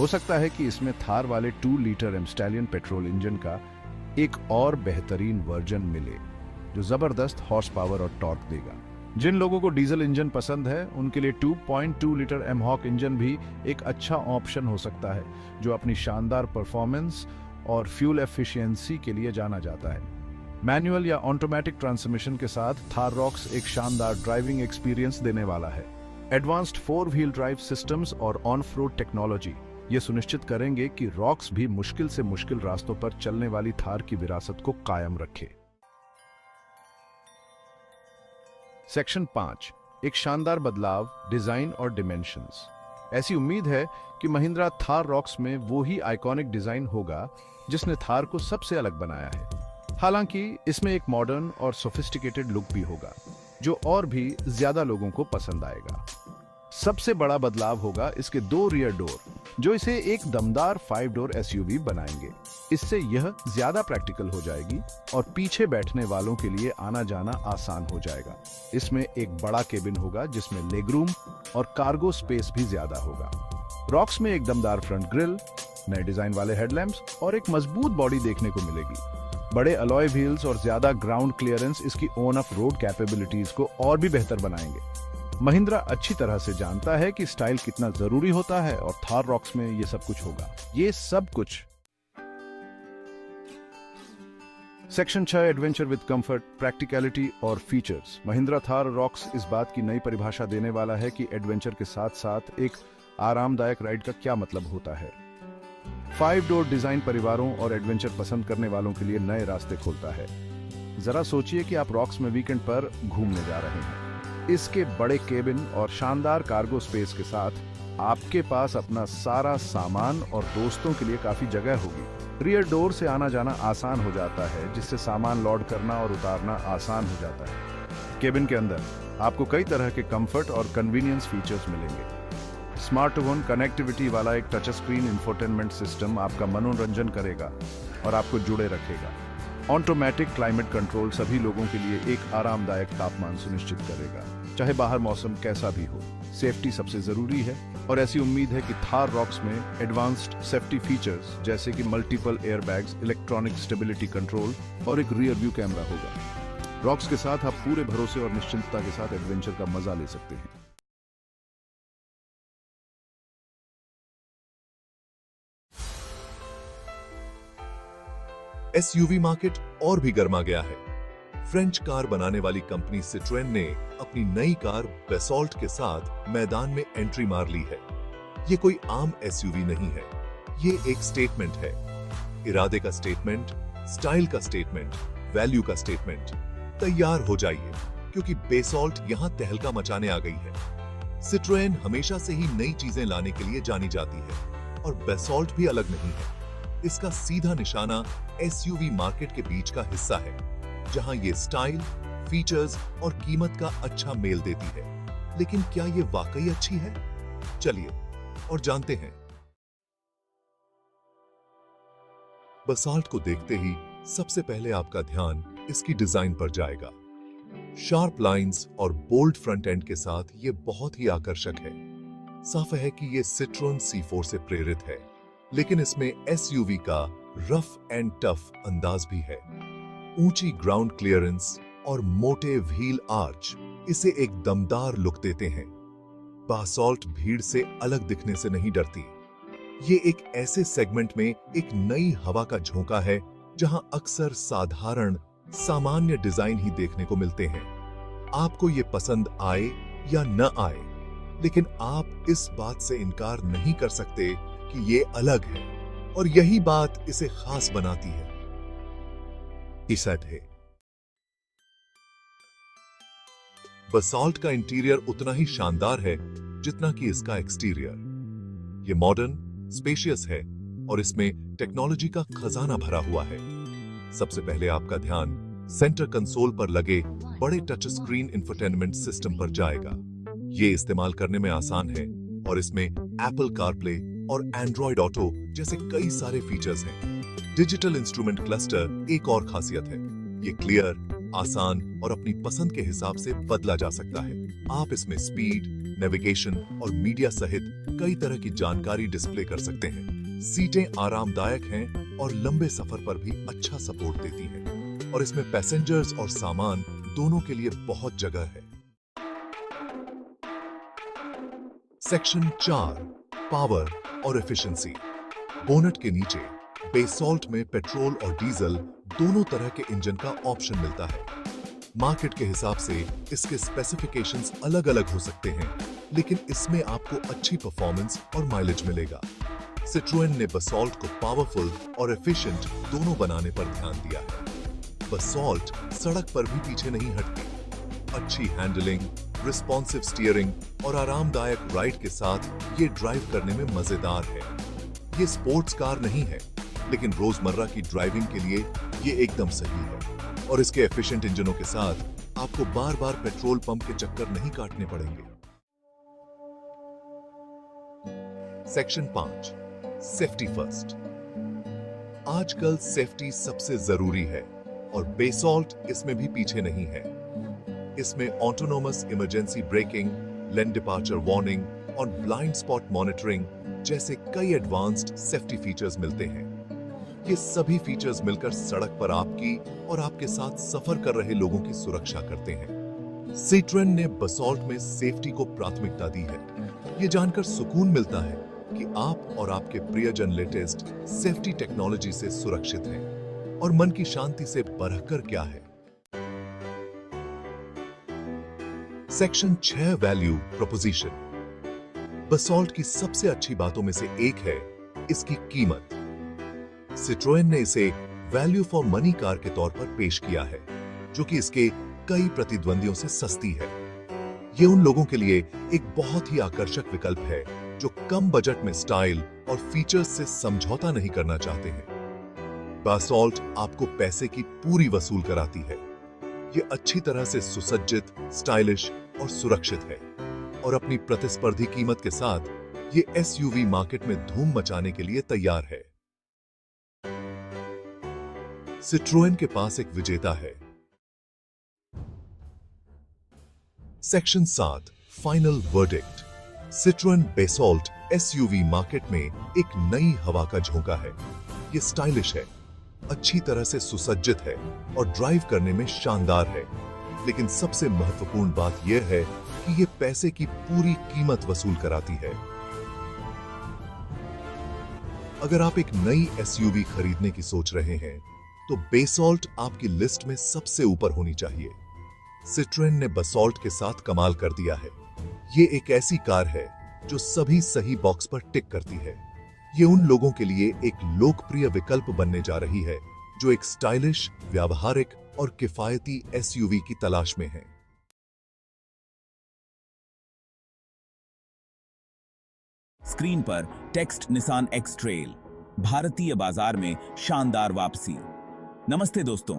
हो सकता है कि इसमें थार वाले 2 लीटर स्टैलियन पेट्रोल इंजन का एक और बेहतरीन वर्जन मिले, जो जबरदस्त हॉर्स पावर और टॉर्क देगा। जिन लोगों को डीजल इंजन पसंद है, उनके लिए 2.2 लीटर एमहॉक इंजन भी एक अच्छा ऑप्शन हो सकता है, जो अपनी शानदार परफॉर्मेंस और फ्यूल एफिशिएंसी के लिए जाना जाता है। मैनुअल या ऑटोमेटिक ट्रांसमिशन के साथ थार रॉक्स एक शानदार ड्राइविंग एक्सपीरियंस देने वाला है। एडवांस्ड 4 व्हील ड्राइव सिस्टम्स और ऑन रोड टेक्नोलॉजी ये सुनिश्चित करेंगे कि रॉक्स भी मुश्किल से मुश्किल रास्तों पर चलने वाली थार की विरासत को कायम रखे। सेक्शन 5 एक शानदार बदलाव, डिजाइन और डिमेंशंस। ऐसी उम्मीद है कि महिंद्रा थार रॉक्स में वो ही आइकॉनिक डिजाइन होगा जिसने थार को सबसे अलग बनाया है। हालांकि इसमें एक मॉडर्न और सोफिस्टिकेटेड लुक भी होगा, जो और भी ज्यादा लोगों को पसंद आएगा। सबसे बड़ा बदलाव होगा इसके 2 रियर डोर, जो इसे एक दमदार 5 डोर एसयूवी बनाएंगे। इससे यह ज्यादा प्रैक्टिकल हो जाएगी और पीछे बैठने वालों के लिए आना जाना आसान हो जाएगा। इसमें एक बड़ा केबिन होगा जिसमें लेगरूम और कार्गो स्पेस भी ज्यादा होगा। रॉक्स में एक दमदार फ्रंट ग्रिल, नए डिजाइन वाले हेडलैम्प्स और एक मजबूत बॉडी देखने को मिलेगी। बड़े अलॉय व्हील्स और ज्यादा ग्राउंड क्लियरेंस इसकी ऑन ऑफ रोड कैपेबिलिटीज को और भी बेहतर बनाएंगे। महिंद्रा अच्छी तरह से जानता है कि स्टाइल कितना जरूरी होता है और थार रॉक्स में ये सब कुछ होगा। ये सब कुछ section 6 adventure with comfort, practicality और फीचर्स। महिंद्रा थार रॉक्स इस बात की नई परिभाषा देने वाला है कि एडवेंचर के साथ साथ एक आरामदायक राइड का क्या मतलब होता है। 5 डोर डिजाइन परिवारों और एडवेंचर पसंद करने वालों के लिए नए रास्ते खोलता है। जरा सोचिए कि आप रॉक्स में वीकेंड पर घूमने जा रहे हैं। इसके बड़े केबिन और शानदार कार्गो स्पेस के साथ आपके पास अपना सारा सामान और दोस्तों के लिए काफी जगह होगी। रियर डोर से आना जाना आसान हो जाता है, जिससे सामान लोड करना और उतारना आसान हो जाता है। केबिन के अंदर आपको कई तरह के कंफर्ट और कन्वीनियंस फीचर्स मिलेंगे। स्मार्ट होम कनेक्टिविटी वाला एक टच स्क्रीन इंफोटेनमेंट सिस्टम आपका मनोरंजन करेगा और आपको जुड़े रखेगा। ऑटोमेटिक क्लाइमेट कंट्रोल सभी लोगों के लिए एक आरामदायक तापमान सुनिश्चित करेगा, चाहे बाहर मौसम कैसा भी हो। सेफ्टी सबसे जरूरी है और ऐसी उम्मीद है कि थार रॉक्स में एडवांस्ड सेफ्टी फीचर्स जैसे कि multiple airbags, electronic stability control और एक रियर व्यू कैमरा होगा। रॉक्स के साथ आप पूरे भरोसे और निश्चिंतता के साथ एडवेंचर का मजा ले सकते हैं। एसयूवी मार्केट और भी गर्मा गया है। फ्रेंच कार बनाने वाली कंपनी सिट्रोएन ने अपनी नई कार बेसॉल्ट के साथ मैदान में एंट्री मार ली है। ये कोई आम एसयूवी नहीं है, ये एक स्टेटमेंट है। इरादे का स्टेटमेंट, स्टाइल का स्टेटमेंट, वैल्यू का स्टेटमेंट। तैयार हो जाइए, क्योंकि बेसॉल्ट यहां तहलका मचाने आ गई है। सिट्रोएन हमेशा से ही नई चीजें लाने के लिए जानी जाती है और बेसॉल्ट भी अलग नहीं है। इसका सीधा निशाना एसयूवी मार्केट के बीच का हिस्सा है, जहां ये स्टाइल, फीचर्स और कीमत का अच्छा मेल देती है। लेकिन क्या ये वाकई अच्छी है? चलिए और जानते हैं। बसाल्ट को देखते ही सबसे पहले आपका ध्यान इसकी डिजाइन पर जाएगा। शार्प लाइंस और बोल्ड फ्रंट एंड के साथ ये बहुत ही आकर्षक है। साफ है कि ये सिट्रोन C4 से प्रेरित है, लेकिन इसमें एसयूवी का रफ एंड टफ अंदाज भी है। ऊंची ग्राउंड क्लियरेंस और मोटे व्हील आर्च इसे एक दमदार लुक देते हैं। बासॉल्ट भीड़ से अलग दिखने से नहीं डरती। ये एक ऐसे सेगमेंट में एक नई हवा का झोंका है, जहां अक्सर साधारण सामान्य डिजाइन ही देखने को मिलते हैं। आपको ये पसंद आए या न आए, लेकिन आप इस बात से इनकार नहीं कर सकते कि ये अलग है, और यही बात इसे खास बनाती है। इसेट है। बसाल्ट का इंटीरियर उतना ही शानदार है जितना कि इसका एक्सटीरियर। ये मॉडर्न, स्पेशियस है और इसमें टेक्नोलॉजी का खजाना भरा हुआ है। सबसे पहले आपका ध्यान सेंटर कंसोल पर लगे बड़े टच स्क्रीन इंफोटेनमेंट सिस्टम पर जाएगा। ये इस्तेमाल करने में आसान है और इसमें एप्पल कारप्ले और एंड्रॉयड ऑटो जैसे कई सारे फीचर्स हैं। डिजिटल इंस्ट्रूमेंट क्लस्टर एक और खासियत है। ये क्लियर, आसान और अपनी पसंद के हिसाब से बदला जा सकता है। आप इसमें स्पीड, नेविगेशन और मीडिया सहित कई तरह की जानकारी डिस्प्ले कर सकते हैं। सीटें आरामदायक हैं और लंबे सफर पर भी अच्छा सपोर्ट देती हैं, और इसमें पैसेंजर्स और सामान दोनों के लिए बहुत जगह है। सेक्शन 4, पावर और एफिशिएंसी। बोनट के नीचे बेसॉल्ट में पेट्रोल और डीजल दोनों तरह के इंजन का ऑप्शन मिलता है। मार्केट के हिसाब से इसके स्पेसिफिकेशंस अलग-अलग हो सकते हैं, लेकिन इसमें आपको अच्छी परफॉर्मेंस और माइलेज मिलेगा। सिट्रोएन ने बसाल्ट को पावरफुल और एफिशिएंट दोनों बनाने पर ध्यान दिया है। बसाल्ट सड़क पर भी पीछे नहीं हटती। अच्छी हैंडलिंग, रिस्पॉन्सिव स्टीयरिंग और आरामदायक राइड के साथ ये ड्राइव करने में मजेदार है। ये स्पोर्ट्स कार नहीं है, लेकिन रोजमर्रा की ड्राइविंग के लिए ये एकदम सही है, और इसके एफिशिएंट इंजनों के साथ आपको बार-बार पेट्रोल पंप के चक्कर नहीं काटने पड़ेंगे। Section 5, safety first. आजकल सेफ्टी सबसे जरूरी है और बेसॉल्ट इसमें भी पीछे नहीं है। इसमें autonomous emergency breaking, lane departure warning और ब्लाइंड स्पॉट मॉनिटरिंग जैसे कई एडवांस्ड सेफ्टी फीचर्स मिलते हैं। ये सभी फीचर्स मिलकर सड़क पर आपकी और आपके साथ सफर कर रहे लोगों की सुरक्षा करते हैं। सिट्रोएन ने बसाल्ट में सेफ्टी को प्राथमिकता दी है। ये जानकर सुकून मिलता है कि आप और आपके प्रियजन लेटेस्ट सेफ्टी टेक्नोलॉजी से सुरक्षित हैं, और मन की शांति से बढ़कर क्या है। Section 6, value proposition. बसाल्ट की सबसे अच्छी बातों में से एक है इसकी कीमत। सिट्रोएन ने इसे वैल्यू फॉर मनी कार के तौर पर पेश किया है, जो कि इसके कई प्रतिद्वंदियों से सस्ती है। ये उन लोगों के लिए एक बहुत ही आकर्षक विकल्प है जो कम बजट में स्टाइल और फीचर्स से समझौता नहीं करना चाहते हैं। बासॉल्ट आपको पैसे की पूरी वसूल कराती है। ये अच्छी तरह से सुसज्जित, स्टाइलिश और सुरक्षित है और अपनी प्रतिस्पर्धी कीमत के साथ ये एसयूवी मार्केट में धूम मचाने के लिए तैयार है। सिट्रोएन के पास एक विजेता है। Section 7 final verdict. Citroen basalt SUV market में एक नई हवा का झोंका है। ये स्टाइलिश है, अच्छी तरह से सुसज्जित है और ड्राइव करने में शानदार है। लेकिन सबसे महत्वपूर्ण बात यह है कि ये पैसे की पूरी कीमत वसूल कराती है। अगर आप एक नई एसयूवी खरीदने की सोच रहे हैं, तो बेसॉल्ट आपकी लिस्ट में सबसे ऊपर होनी चाहिए। सिट्रोएन ने बसॉल्ट के साथ कमाल कर दिया है। ये एक ऐसी कार है जो सभी सही बॉक्स पर टिक करती है। ये उन लोगों के लिए एक लोकप्रिय विकल्प बनने जा रही है जो एक स्टाइलिश, व्यावहारिक और किफायती एसयूवी की तलाश में हैं। स्क्रीन पर टेक्स्ट निसान एक्स ट्रेल, भारतीय बाजार में शानदार वापसी। नमस्ते दोस्तों,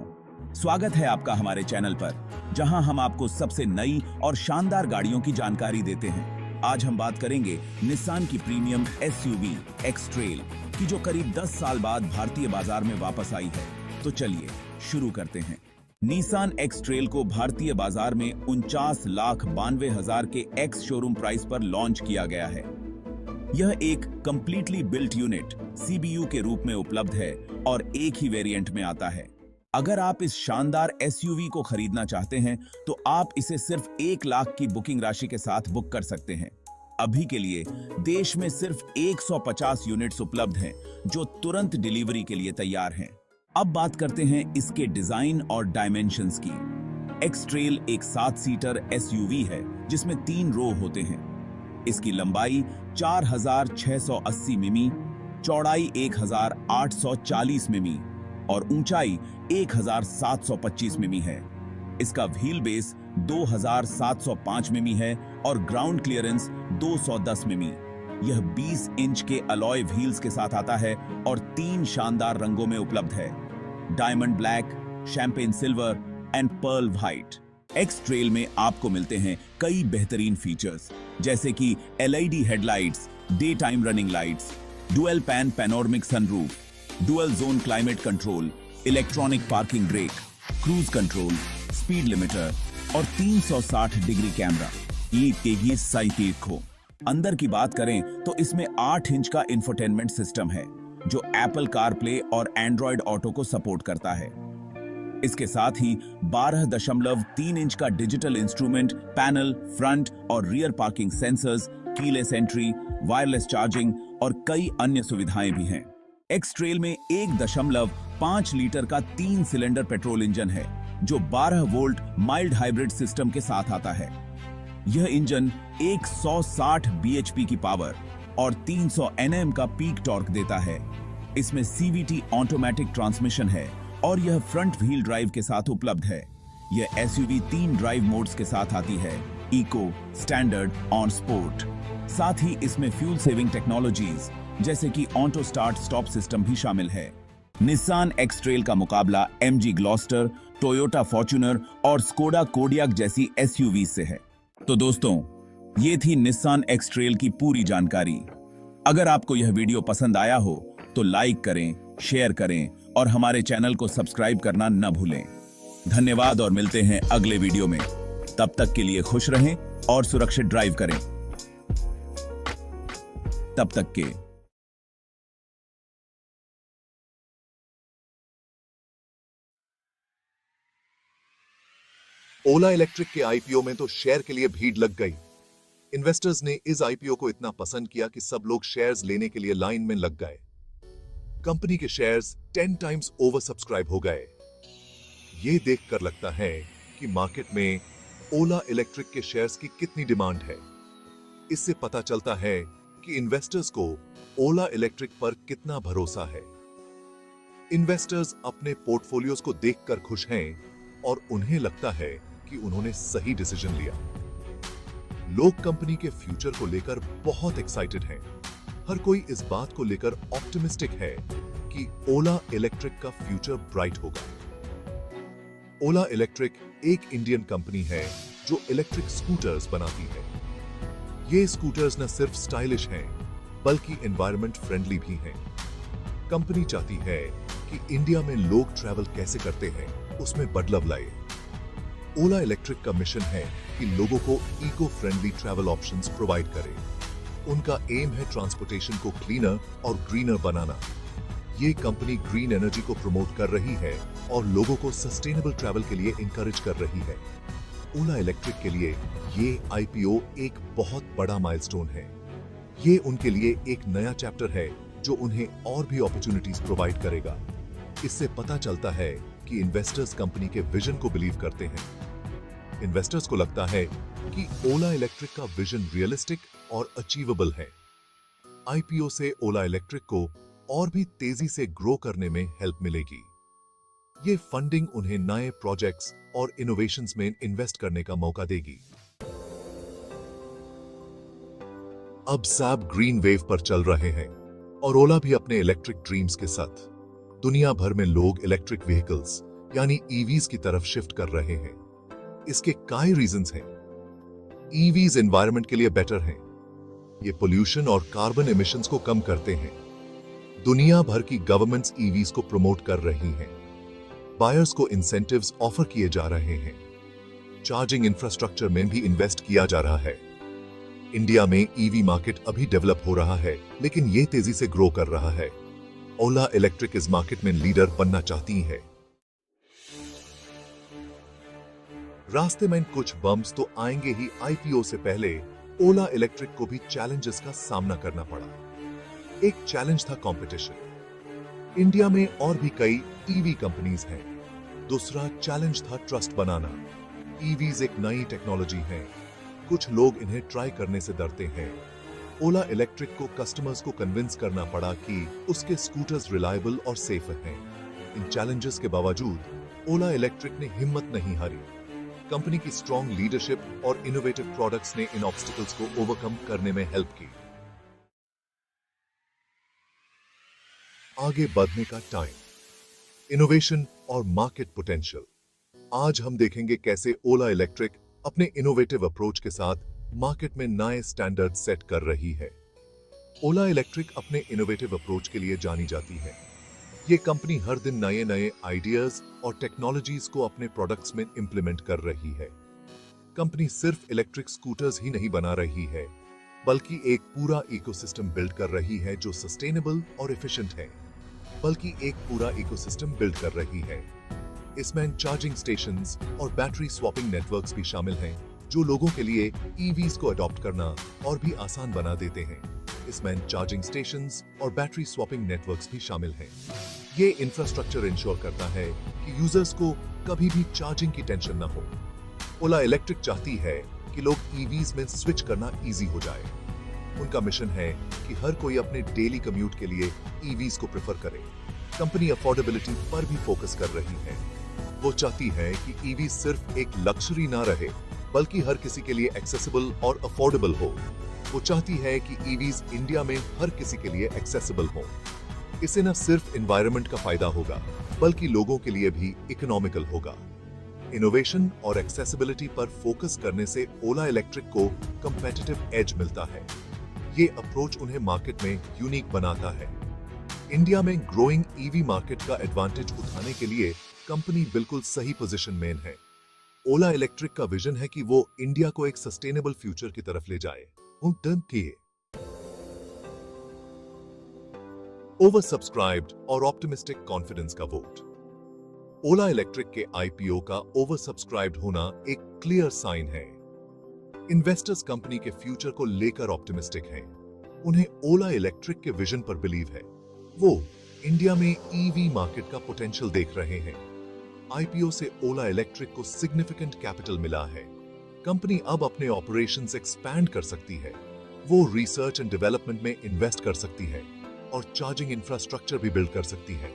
स्वागत है आपका हमारे चैनल पर, जहां हम आपको सबसे नई और शानदार गाड़ियों की जानकारी देते हैं। आज हम बात करेंगे निसान की प्रीमियम एसयूवी एक्स ट्रेल की, जो करीब 10 साल बाद भारतीय बाजार में वापस आई है। तो चलिए शुरू करते हैं। निसान एक्स ट्रेल को भारतीय बाजार में 49,92,000 के एक्स शोरूम प्राइस पर लॉन्च किया गया है। यह एक कंप्लीटली बिल्ट यूनिट सीबीयू के रूप में उपलब्ध है और एक ही वेरिएंट में आता है। अगर आप इस शानदार एसयूवी को खरीदना चाहते हैं तो आप इसे सिर्फ 1 लाख की बुकिंग राशि के साथ बुक कर सकते हैं। अभी के लिए देश में सिर्फ 150 यूनिट्स उपलब्ध हैं, जो तुरंत डिलीवरी के लिए तैयार हैं। अब बात करते हैं इसके डिजाइन और डायमेंशंस की। एक्स ट्रेल एक 7 सीटर एसयूवी है जिसमें 3 रो होते हैं। इसकी लंबाई 4,680 मिमी, चौड़ाई 1,840 मिमी और ऊंचाई 1,725 मिमी है। इसका व्हील बेस 2,705 मिमी है और ग्राउंड क्लियरेंस 210 मिमी। यह 20 इंच के अलॉय व्हील्स के साथ आता है और 3 शानदार रंगों में उपलब्ध है: diamond black, champagne silver and pearl white. X trail में आपको मिलते हैं कई बेहतरीन फीचर्स, जैसे कि LED headlights, day time running lights, dual pan panoramic sunroof, dual zone climate control, electronic parking brake, cruise control, speed limiter और 360 degree camera. ये तेगी साइकिल खो। अंदर की बात करें तो इसमें 8 इंच का इंफोटेनमेंट सिस्टम है, जो एप्पल कारप्ले और एंड्रॉयड ऑटो को सपोर्ट करता है। इसके साथ ही 12.3 इंच का डिजिटल इंस्ट्रूमेंट पैनल, फ्रंट और rear parking sensors, keyless entry, wireless charging और कई अन्य सुविधाएं भी हैं। एक्स ट्रेल में 1.5 लीटर का 3 सिलेंडर पेट्रोल इंजन है, जो 12 वोल्ट माइल्ड हाइब्रिड सिस्टम के साथ आता है। यह इंजन 160 bhp की पावर और 300 Nm का पीक टॉर्क देता है। इसमें CVT ऑटोमेटिक ट्रांसमिशन है और यह फ्रंट व्हील ड्राइव के साथ उपलब्ध है। यह एसयूवी 3 ड्राइव मोड्स के साथ आती है: इको, स्टैंडर्ड और स्पोर्ट। साथ ही इसमें फ्यूल सेविंग टेक्नोलॉजीज जैसे कि ऑटो स्टार्ट स्टॉप सिस्टम भी शामिल है। निसान एक्स ट्रेल का मुकाबला MG ग्लॉस्टर, टोयोटा फॉर्च्यूनर और स्कोडा कोडियाक जैसी एसयूवी से है। तो दोस्तों, ये थी निसान एक्स ट्रेल की पूरी जानकारी। अगर आपको यह वीडियो पसंद आया हो तो लाइक करें, शेयर करें और हमारे चैनल को सब्सक्राइब करना न भूलें। धन्यवाद और मिलते हैं अगले वीडियो में। तब तक के लिए खुश रहें और सुरक्षित ड्राइव करें। तब तक के ओला इलेक्ट्रिक के आईपीओ में तो शेयर के लिए भीड़ लग गई। इन्वेस्टर्स ने इस आईपीओ को इतना पसंद किया कि सब लोग शेयर्स लेने के लिए लाइन में लग गए। कंपनी के शेयर्स 10 टाइम्स ओवर सब्सक्राइब हो गए। यह देखकर लगता है कि मार्केट में ओला इलेक्ट्रिक के शेयर्स की कितनी डिमांड है। इससे पता चलता है कि इन्वेस्टर्स को ओला इलेक्ट्रिक पर कितना भरोसा है। इन्वेस्टर्स अपने पोर्टफोलियोज को देखकर खुश हैं और उन्हें लगता है कि उन्होंने सही डिसीजन लिया। लोग कंपनी के फ्यूचर को लेकर बहुत एक्साइटेड हैं। हर कोई इस बात को लेकर ऑप्टिमिस्टिक है कि ओला इलेक्ट्रिक का फ्यूचर ब्राइट होगा। ओला इलेक्ट्रिक एक इंडियन कंपनी है जो इलेक्ट्रिक स्कूटर्स बनाती है। ये स्कूटर्स न सिर्फ स्टाइलिश हैं, बल्कि एनवायरनमेंट फ्रेंडली भी हैं। कंपनी चाहती है कि इंडिया में लोग ट्रैवल कैसे करते हैं उसमें बदलाव लाए। ओला इलेक्ट्रिक का मिशन है कि लोगों को eco friendly travel options provide करे। उनका एम है ट्रांसपोर्टेशन को क्लीनर और ग्रीनर बनाना। ये कंपनी ग्रीन एनर्जी को प्रमोट कर रही है और लोगों को सस्टेनेबल ट्रैवल के लिए इंकरेज कर रही है। ओला इलेक्ट्रिक के लिए ये आईपीओ एक बहुत बड़ा माइलस्टोन है। ये उनके लिए एक नया चैप्टर है जो उन्हें और भी अपॉर्चुनिटीज प्रोवाइड करेगा। इससे पता चलता है कि इन्वेस्टर्स कंपनी के विजन को बिलीव करते हैं। इन्वेस्टर्स को लगता है कि ओला इलेक्ट्रिक का विजन रियलिस्टिक और अचीवेबल है। आईपीओ से ओला इलेक्ट्रिक को और भी तेजी से ग्रो करने में हेल्प मिलेगी। ये फंडिंग उन्हें नए प्रोजेक्ट्स और इनोवेशंस में इन्वेस्ट करने का मौका देगी। अब सब ग्रीन वेव पर चल रहे हैं और ओला भी अपने इलेक्ट्रिक ड्रीम्स के साथ। दुनिया भर में लोग इलेक्ट्रिक व्हीकल्स यानी ईवीज की तरफ शिफ्ट कर रहे हैं। इसके कई रीजंस हैं। ईवीज एनवायरनमेंट के लिए बेटर हैं। ये पोल्यूशन और कार्बन एमिशंस को कम करते हैं। दुनिया भर की गवर्नमेंट्स ईवीज को प्रमोट कर रही हैं। बायर्स को इंसेंटिव्स ऑफर किए जा रहे हैं। चार्जिंग इंफ्रास्ट्रक्चर में भी इन्वेस्ट किया जा रहा है। इंडिया में ईवी मार्केट अभी डेवलप हो रहा है, लेकिन ये तेजी से ग्रो कर रहा है। ओला इलेक्ट्रिक इस मार्केट में लीडर बनना चाहती है। रास्ते में कुछ बम्स तो आएंगे ही। आईपीओ से पहले ओला इलेक्ट्रिक को भी चैलेंजेस का सामना करना पड़ा। एक चैलेंज था कंपटीशन। इंडिया में और भी कई ईवी कंपनीज हैं। दूसरा चैलेंज था ट्रस्ट बनाना। ईवीज एक नई टेक्नोलॉजी है। कुछ लोग इन्हें ट्राई करने से डरते हैं। ओला इलेक्ट्रिक को कस्टमर्स को कन्विंस करना पड़ा कि उसके स्कूटर्स रिलायबल और सेफ हैं। इन चैलेंजेस के बावजूद ओला इलेक्ट्रिक ने हिम्मत नहीं हारी। कंपनी की स्ट्रॉन्ग लीडरशिप और इनोवेटिव प्रोडक्ट्स ने इन ऑब्स्टिकल्स को ओवरकम करने में हेल्प की। आगे बढ़ने का टाइम, इनोवेशन और मार्केट पोटेंशियल। आज हम देखेंगे कैसे ओला इलेक्ट्रिक अपने इनोवेटिव अप्रोच के साथ मार्केट में नए स्टैंडर्ड सेट कर रही है। ओला इलेक्ट्रिक अपने इनोवेटिव अप्रोच के लिए जानी जाती है। ये कंपनी हर दिन नए नए आइडियाज और टेक्नोलॉजीज को अपने प्रोडक्ट्स में इंप्लीमेंट कर रही है। कंपनी सिर्फ इलेक्ट्रिक स्कूटर्स ही नहीं बना रही है, बल्कि एक पूरा इकोसिस्टम बिल्ड कर रही है जो सस्टेनेबल और एफिशिएंट है। इसमें चार्जिंग स्टेशंस और बैटरी स्वैपिंग नेटवर्क्स भी शामिल हैं, जो लोगों के लिए ईवीज को अडॉप्ट करना और भी आसान बना देते हैं। इसमें चार्जिंग स्टेशंस और बैटरी स्वैपिंग नेटवर्क्स भी शामिल हैं। ये इंफ्रास्ट्रक्चर इंश्योर करता है कि यूजर्स को कभी भी चार्जिंग की टेंशन न हो। ओला इलेक्ट्रिक चाहती है कि लोग ईवीज में स्विच करना इजी हो जाए। उनका मिशन है कि हर कोई अपने डेली कम्यूट के लिए ईवीज को प्रेफर करे। कंपनी अफोर्डेबिलिटी पर भी फोकस कर रही है। वो चाहती है कि ईवी सिर्फ एक लक्जरी ना रहे, बल्कि हर किसी के लिए एक्सेसिबल और अफोर्डेबल हो। वो चाहती है कि ईवीज इंडिया में हर किसी के लिए एक्सेसिबल हो। इससे न सिर्फ एनवायरनमेंट का फायदा होगा, बल्कि लोगों के लिए भी इकोनॉमिकल होगा। इनोवेशन और एक्सेसिबिलिटी पर फोकस करने से ओला इलेक्ट्रिक को कंपेटिटिव एज मिलता है। ये अप्रोच उन्हें मार्केट में यूनिक बनाता है। इंडिया में ग्रोइंग ईवी मार्केट का एडवांटेज उठाने के लिए कंपनी बिल्कुल सही पोजीशन में है। ओला इलेक्ट्रिक का विजन है कि वो इंडिया को एक सस्टेनेबल फ्यूचर की तरफ ले जाए। ओवर सब्सक्राइब्ड और ऑप्टिमिस्टिक कॉन्फिडेंस का वोट। ओला इलेक्ट्रिक के आईपीओ का ओवर सब्सक्राइब्ड होना एक क्लियर साइन है। इन्वेस्टर्स कंपनी के फ्यूचर को लेकर ऑप्टिमिस्टिक हैं। उन्हें ओला इलेक्ट्रिक के विजन पर बिलीव है। वो इंडिया में ईवी मार्केट का पोटेंशियल देख रहे हैं। आईपीओ से ओला इलेक्ट्रिक को सिग्निफिकेंट कैपिटल मिला है। कंपनी अब अपने ऑपरेशंस एक्सपैंड कर सकती है। वो रिसर्च एंड डेवलपमेंट में इन्वेस्ट कर सकती है और चार्जिंग इंफ्रास्ट्रक्चर भी बिल्ड कर सकती है।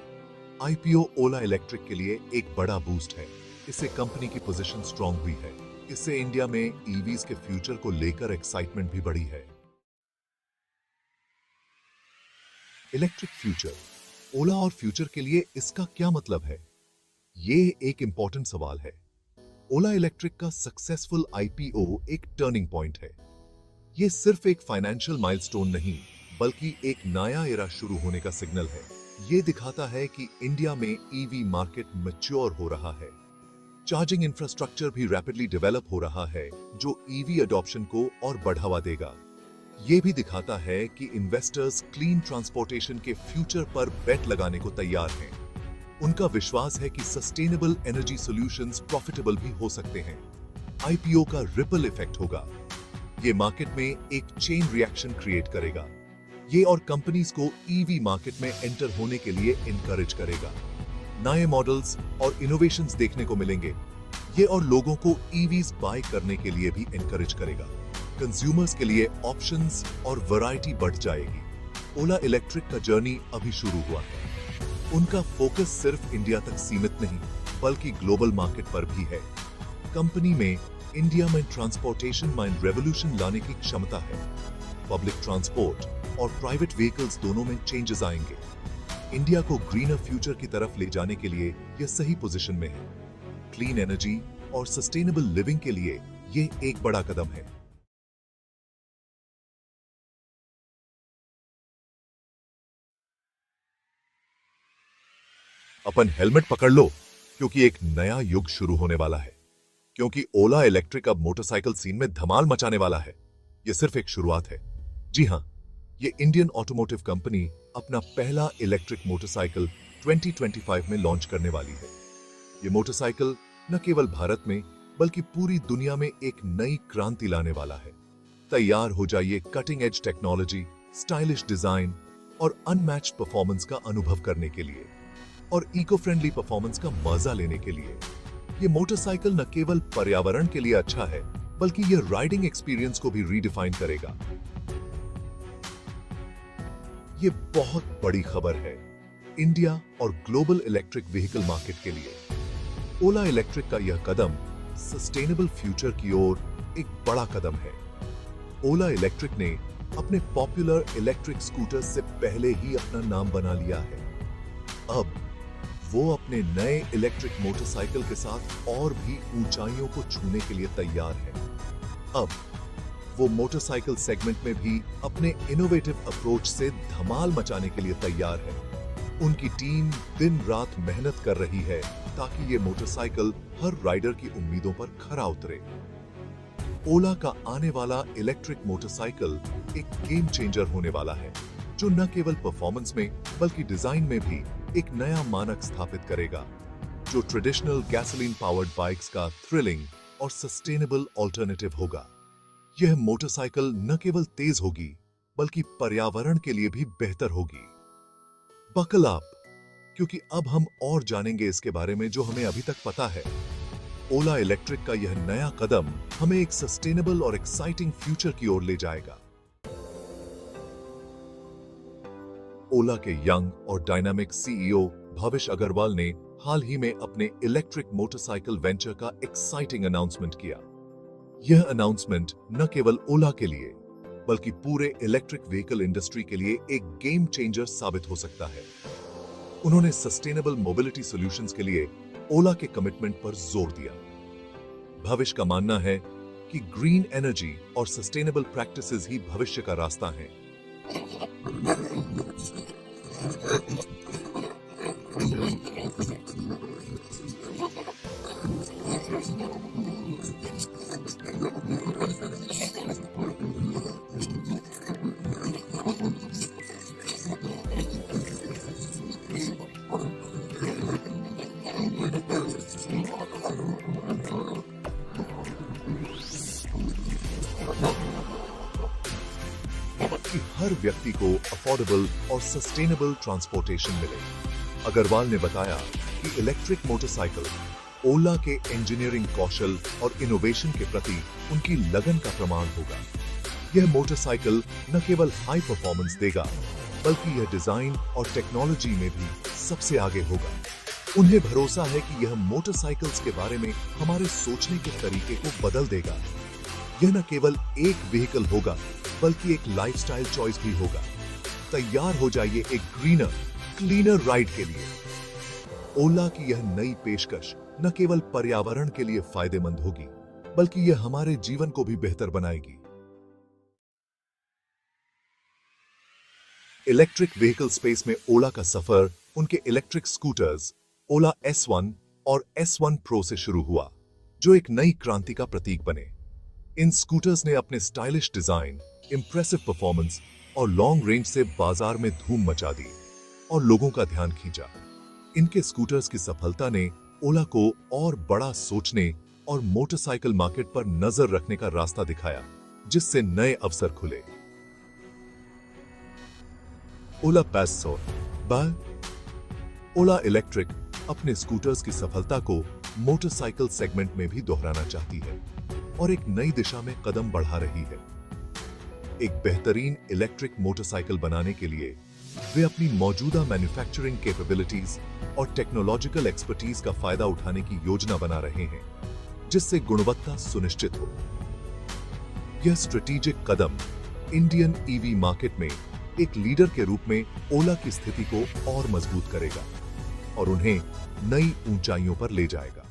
आईपीओ ओला इलेक्ट्रिक के लिए एक बड़ा बूस्ट है। इससे कंपनी की पोजीशन स्ट्रांग हुई है। इससे इंडिया में ईवीज के फ्यूचर को लेकर एक्साइटमेंट भी बढ़ी है। इलेक्ट्रिक फ्यूचर, ओला और फ्यूचर के लिए इसका क्या मतलब है? ये एक इंपॉर्टेंट सवाल है। ओला इलेक्ट्रिक का सक्सेसफुल आईपीओ एक टर्निंग पॉइंट है। ये सिर्फ एक फाइनेंशियल माइलस्टोन नहीं, बल्कि एक नया एरा शुरू होने का सिग्नल है। ये दिखाता है कि इंडिया में ईवी मार्केट मैच्योर हो रहा है, चार्जिंग इंफ्रास्ट्रक्चर भी रैपिडली डेवलप हो रहा है, जो ईवी अडॉप्शन को और बढ़ावा देगा। ये भी दिखाता है कि इन्वेस्टर्स क्लीन ट्रांसपोर्टेशन के फ्यूचर पर बेट लगाने को तैयार हैं। उनका विश्वास है कि सस्टेनेबल एनर्जी सॉल्यूशंस प्रॉफिटेबल भी हो सकते हैं। आईपीओ का रिपल इफेक्ट होगा। ये मार्केट में एक चेन रिएक्शन क्रिएट करेगा। ये और कंपनीज को ईवी मार्केट में एंटर होने के लिए इनकरेज करेगा। नए मॉडल्स और इनोवेशंस देखने को मिलेंगे। ये और लोगों को ईवीज बाय करने के लिए भी इनकरेज करेगा। कंज्यूमर्स के लिए ऑप्शंस और वैरायटी बढ़ जाएगी। ओला इलेक्ट्रिक का जर्नी अभी शुरू हुआ है। उनका फोकस सिर्फ इंडिया तक सीमित नहीं, बल्कि ग्लोबल मार्केट पर भी है। कंपनी में इंडिया में ट्रांसपोर्टेशन में रेवोल्यूशन लाने की क्षमता है। पब्लिक ट्रांसपोर्ट और प्राइवेट व्हीकल्स दोनों में चेंजेस आएंगे। इंडिया को ग्रीनर फ्यूचर की तरफ ले जाने के लिए यह सही पोजीशन में है। क्लीन एनर्जी और सस्टेनेबल लिविंग के लिए यह एक बड़ा कदम है। अपन हेलमेट पकड़ लो, क्योंकि एक नया युग शुरू होने वाला है। क्योंकि ओला इलेक्ट्रिक अब मोटरसाइकिल सीन में धमाल मचाने वाला है। यह सिर्फ एक शुरुआत है। जी हां, ये इंडियन ऑटोमोटिव कंपनी अपना पहला इलेक्ट्रिक मोटरसाइकिल 2025 में लॉन्च करने वाली है। ये मोटरसाइकिल न केवल भारत में, बल्कि पूरी दुनिया में एक नई क्रांति लाने वाला है। तैयार हो जाइए cutting edge technology, stylish design और अनमैच्ड परफॉर्मेंस का अनुभव करने के लिए, और इको फ्रेंडली परफॉर्मेंस का मजा लेने के लिए। ये मोटरसाइकिल न केवल पर्यावरण के लिए अच्छा है, बल्कि यह राइडिंग एक्सपीरियंस को भी रीडिफाइन करेगा। ये बहुत बड़ी खबर है इंडिया और ग्लोबल इलेक्ट्रिक व्हीकल मार्केट के लिए। ओला इलेक्ट्रिक का यह कदम सस्टेनेबल फ्यूचर की ओर एक बड़ा कदम है। ओला इलेक्ट्रिक ने अपने पॉपुलर इलेक्ट्रिक स्कूटर से पहले ही अपना नाम बना लिया है। अब वो अपने नए इलेक्ट्रिक मोटरसाइकिल के साथ और भी ऊंचाइयों को छूने के लिए तैयार है। अब वो मोटरसाइकिल सेगमेंट में भी अपने इनोवेटिव अप्रोच से धमाल मचाने के लिए तैयार है। उनकी टीम दिन रात मेहनत कर रही है ताकि ये मोटरसाइकिल हर राइडर की उम्मीदों पर खरा उतरे। ओला का आने वाला इलेक्ट्रिक मोटरसाइकिल एक गेम चेंजर होने वाला है, जो न केवल परफॉर्मेंस में बल्कि डिजाइन में भी एक नया मानक स्थापित करेगा, जो ट्रेडिशनल गैसोलीन पावर्ड बाइक्स का थ्रिलिंग और सस्टेनेबल ऑल्टरनेटिव होगा। यह मोटरसाइकिल न केवल तेज होगी, बल्कि पर्यावरण के लिए भी बेहतर होगी। बकल अप, क्योंकि अब हम और जानेंगे इसके बारे में जो हमें अभी तक पता है। ओला इलेक्ट्रिक का यह नया कदम हमें एक सस्टेनेबल और एक्साइटिंग फ्यूचर की ओर ले जाएगा। ओला के यंग और डायनामिक सीईओ भविश अग्रवाल ने हाल ही में अपने इलेक्ट्रिक मोटरसाइकिल वेंचर का एक्साइटिंग अनाउंसमेंट किया। यह अनाउंसमेंट न केवल ओला के लिए, बल्कि पूरे इलेक्ट्रिक व्हीकल इंडस्ट्री के लिए एक गेम चेंजर साबित हो सकता है। उन्होंने सस्टेनेबल मोबिलिटी सॉल्यूशंस के लिए ओला के कमिटमेंट पर जोर दिया। भविश का मानना है कि ग्रीन एनर्जी और सस्टेनेबल प्रैक्टिसेस ही भविष्य का रास्ता है। कि हर व्यक्ति को अफोर्डेबल और सस्टेनेबल ट्रांसपोर्टेशन मिले। अग्रवाल ने बताया कि इलेक्ट्रिक मोटरसाइकिल ओला के इंजीनियरिंग कौशल और इनोवेशन के प्रति उनकी लगन का प्रमाण होगा। यह मोटरसाइकिल न केवल हाई परफॉर्मेंस देगा, बल्कि यह डिजाइन और टेक्नोलॉजी में भी सबसे आगे होगा। उन्हें भरोसा है कि यह मोटरसाइकिल्स के बारे में हमारे सोचने के तरीके को बदल देगा। यह न केवल एक व्हीकल होगा बल्कि एक लाइफस्टाइल चॉइस भी होगा। तैयार हो जाइए एक ग्रीनर, क्लीनर राइड के लिए। ओला की यह नई पेशकश न केवल पर्यावरण के लिए फायदेमंद होगी बल्कि यह हमारे जीवन को भी बेहतर बनाएगी। इलेक्ट्रिक व्हीकल स्पेस में ओला का सफर उनके इलेक्ट्रिक स्कूटर्स ओला S1 और S1 Pro से शुरू हुआ, जो एक नई क्रांति का प्रतीक बने। इन स्कूटर्स ने अपने स्टाइलिश डिजाइन, इंप्रेसिव परफॉर्मेंस और लॉन्ग रेंज से बाजार में धूम मचा दी और लोगों का ध्यान खींचा। इनके स्कूटर्स की सफलता ने ओला को और बड़ा सोचने और मोटरसाइकिल मार्केट पर नजर रखने का रास्ता दिखाया, जिससे नए अवसर खुले। ओला पैसोर ओला इलेक्ट्रिक अपने स्कूटर्स की सफलता को मोटरसाइकिल सेगमेंट में भी दोहराना चाहती है और एक नई दिशा में कदम बढ़ा रही है। एक बेहतरीन इलेक्ट्रिक मोटरसाइकिल बनाने के लिए वे अपनी मौजूदा मैन्युफैक्चरिंग कैपेबिलिटीज और टेक्नोलॉजिकल एक्सपर्टीज का फायदा उठाने की योजना बना रहे हैं, जिससे गुणवत्ता सुनिश्चित हो। यह स्ट्रेटेजिक कदम इंडियन ईवी मार्केट में एक लीडर के रूप में ओला की स्थिति को और मजबूत करेगा और उन्हें नई ऊंचाइयों पर ले जाएगा।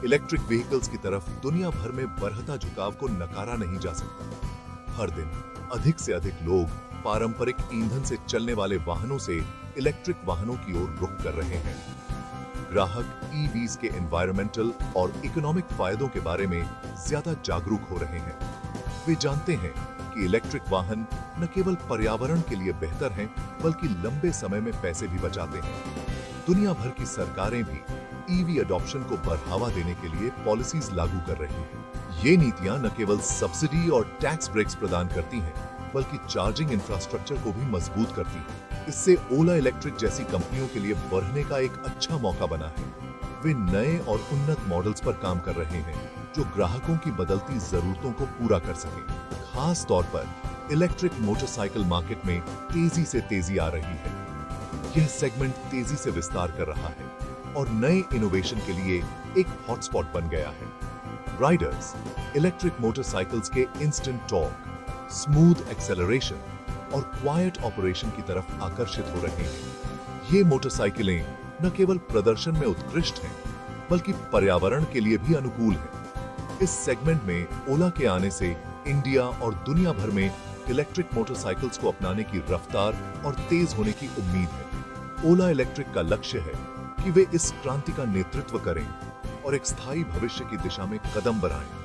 इलेक्ट्रिक व्हीकल्स की तरफ दुनिया भर में बढ़ता झुकाव को नकारा नहीं जा सकता। हर दिन अधिक से अधिक लोग पारंपरिक ईंधन से चलने वाले वाहनों से इलेक्ट्रिक वाहनों की ओर रुख कर रहे हैं। ग्राहक ईवीज के एनवायरमेंटल और इकोनॉमिक फायदों के बारे में ज्यादा जागरूक हो रहे हैं। वे जानते हैं कि इलेक्ट्रिक वाहन न केवल पर्यावरण के लिए बेहतर हैं, बल्कि लंबे समय में पैसे भी बचाते हैं। दुनिया भर की सरकारें भी ईवी अडॉप्शन को बढ़ावा देने के लिए पॉलिसीज लागू कर रही हैं। ये नीतियां न केवल सब्सिडी और टैक्स ब्रेक्स प्रदान करती हैं, बल्कि चार्जिंग इंफ्रास्ट्रक्चर को भी मजबूत करती हैं। इससे ओला इलेक्ट्रिक जैसी कंपनियों के लिए बढ़ने का एक अच्छा मौका बना है। वे नए और उन्नत मॉडल्स पर काम कर रहे हैं, जो ग्राहकों की बदलती जरूरतों को पूरा कर सकें। खास तौर पर इलेक्ट्रिक मोटरसाइकिल मार्केट में तेजी से तेजी आ रही है। यह सेगमेंट तेजी से विस्तार कर रहा है और नए इनोवेशन के लिए एक हॉटस्पॉट बन गया है। राइडर्स इलेक्ट्रिक मोटरसाइकिल्स के इंस्टेंट टॉर्क, स्मूथ एक्सेलरेशन और क्वाइट ऑपरेशन की तरफ आकर्षित हो रहे हैं। ये मोटरसाइकिलें न केवल प्रदर्शन में उत्कृष्ट हैं, बल्कि पर्यावरण के लिए भी अनुकूल हैं। इस सेगमेंट में ओला के आने से इंडिया और दुनिया भर में इलेक्ट्रिक मोटरसाइकिल्स को अपनाने की रफ्तार और तेज होने की उम्मीद है। ओला इलेक्ट्रिक का लक्ष्य है कि वे इस क्रांति का नेतृत्व करें और एक स्थायी भविष्य की दिशा में कदम बढ़ाएं।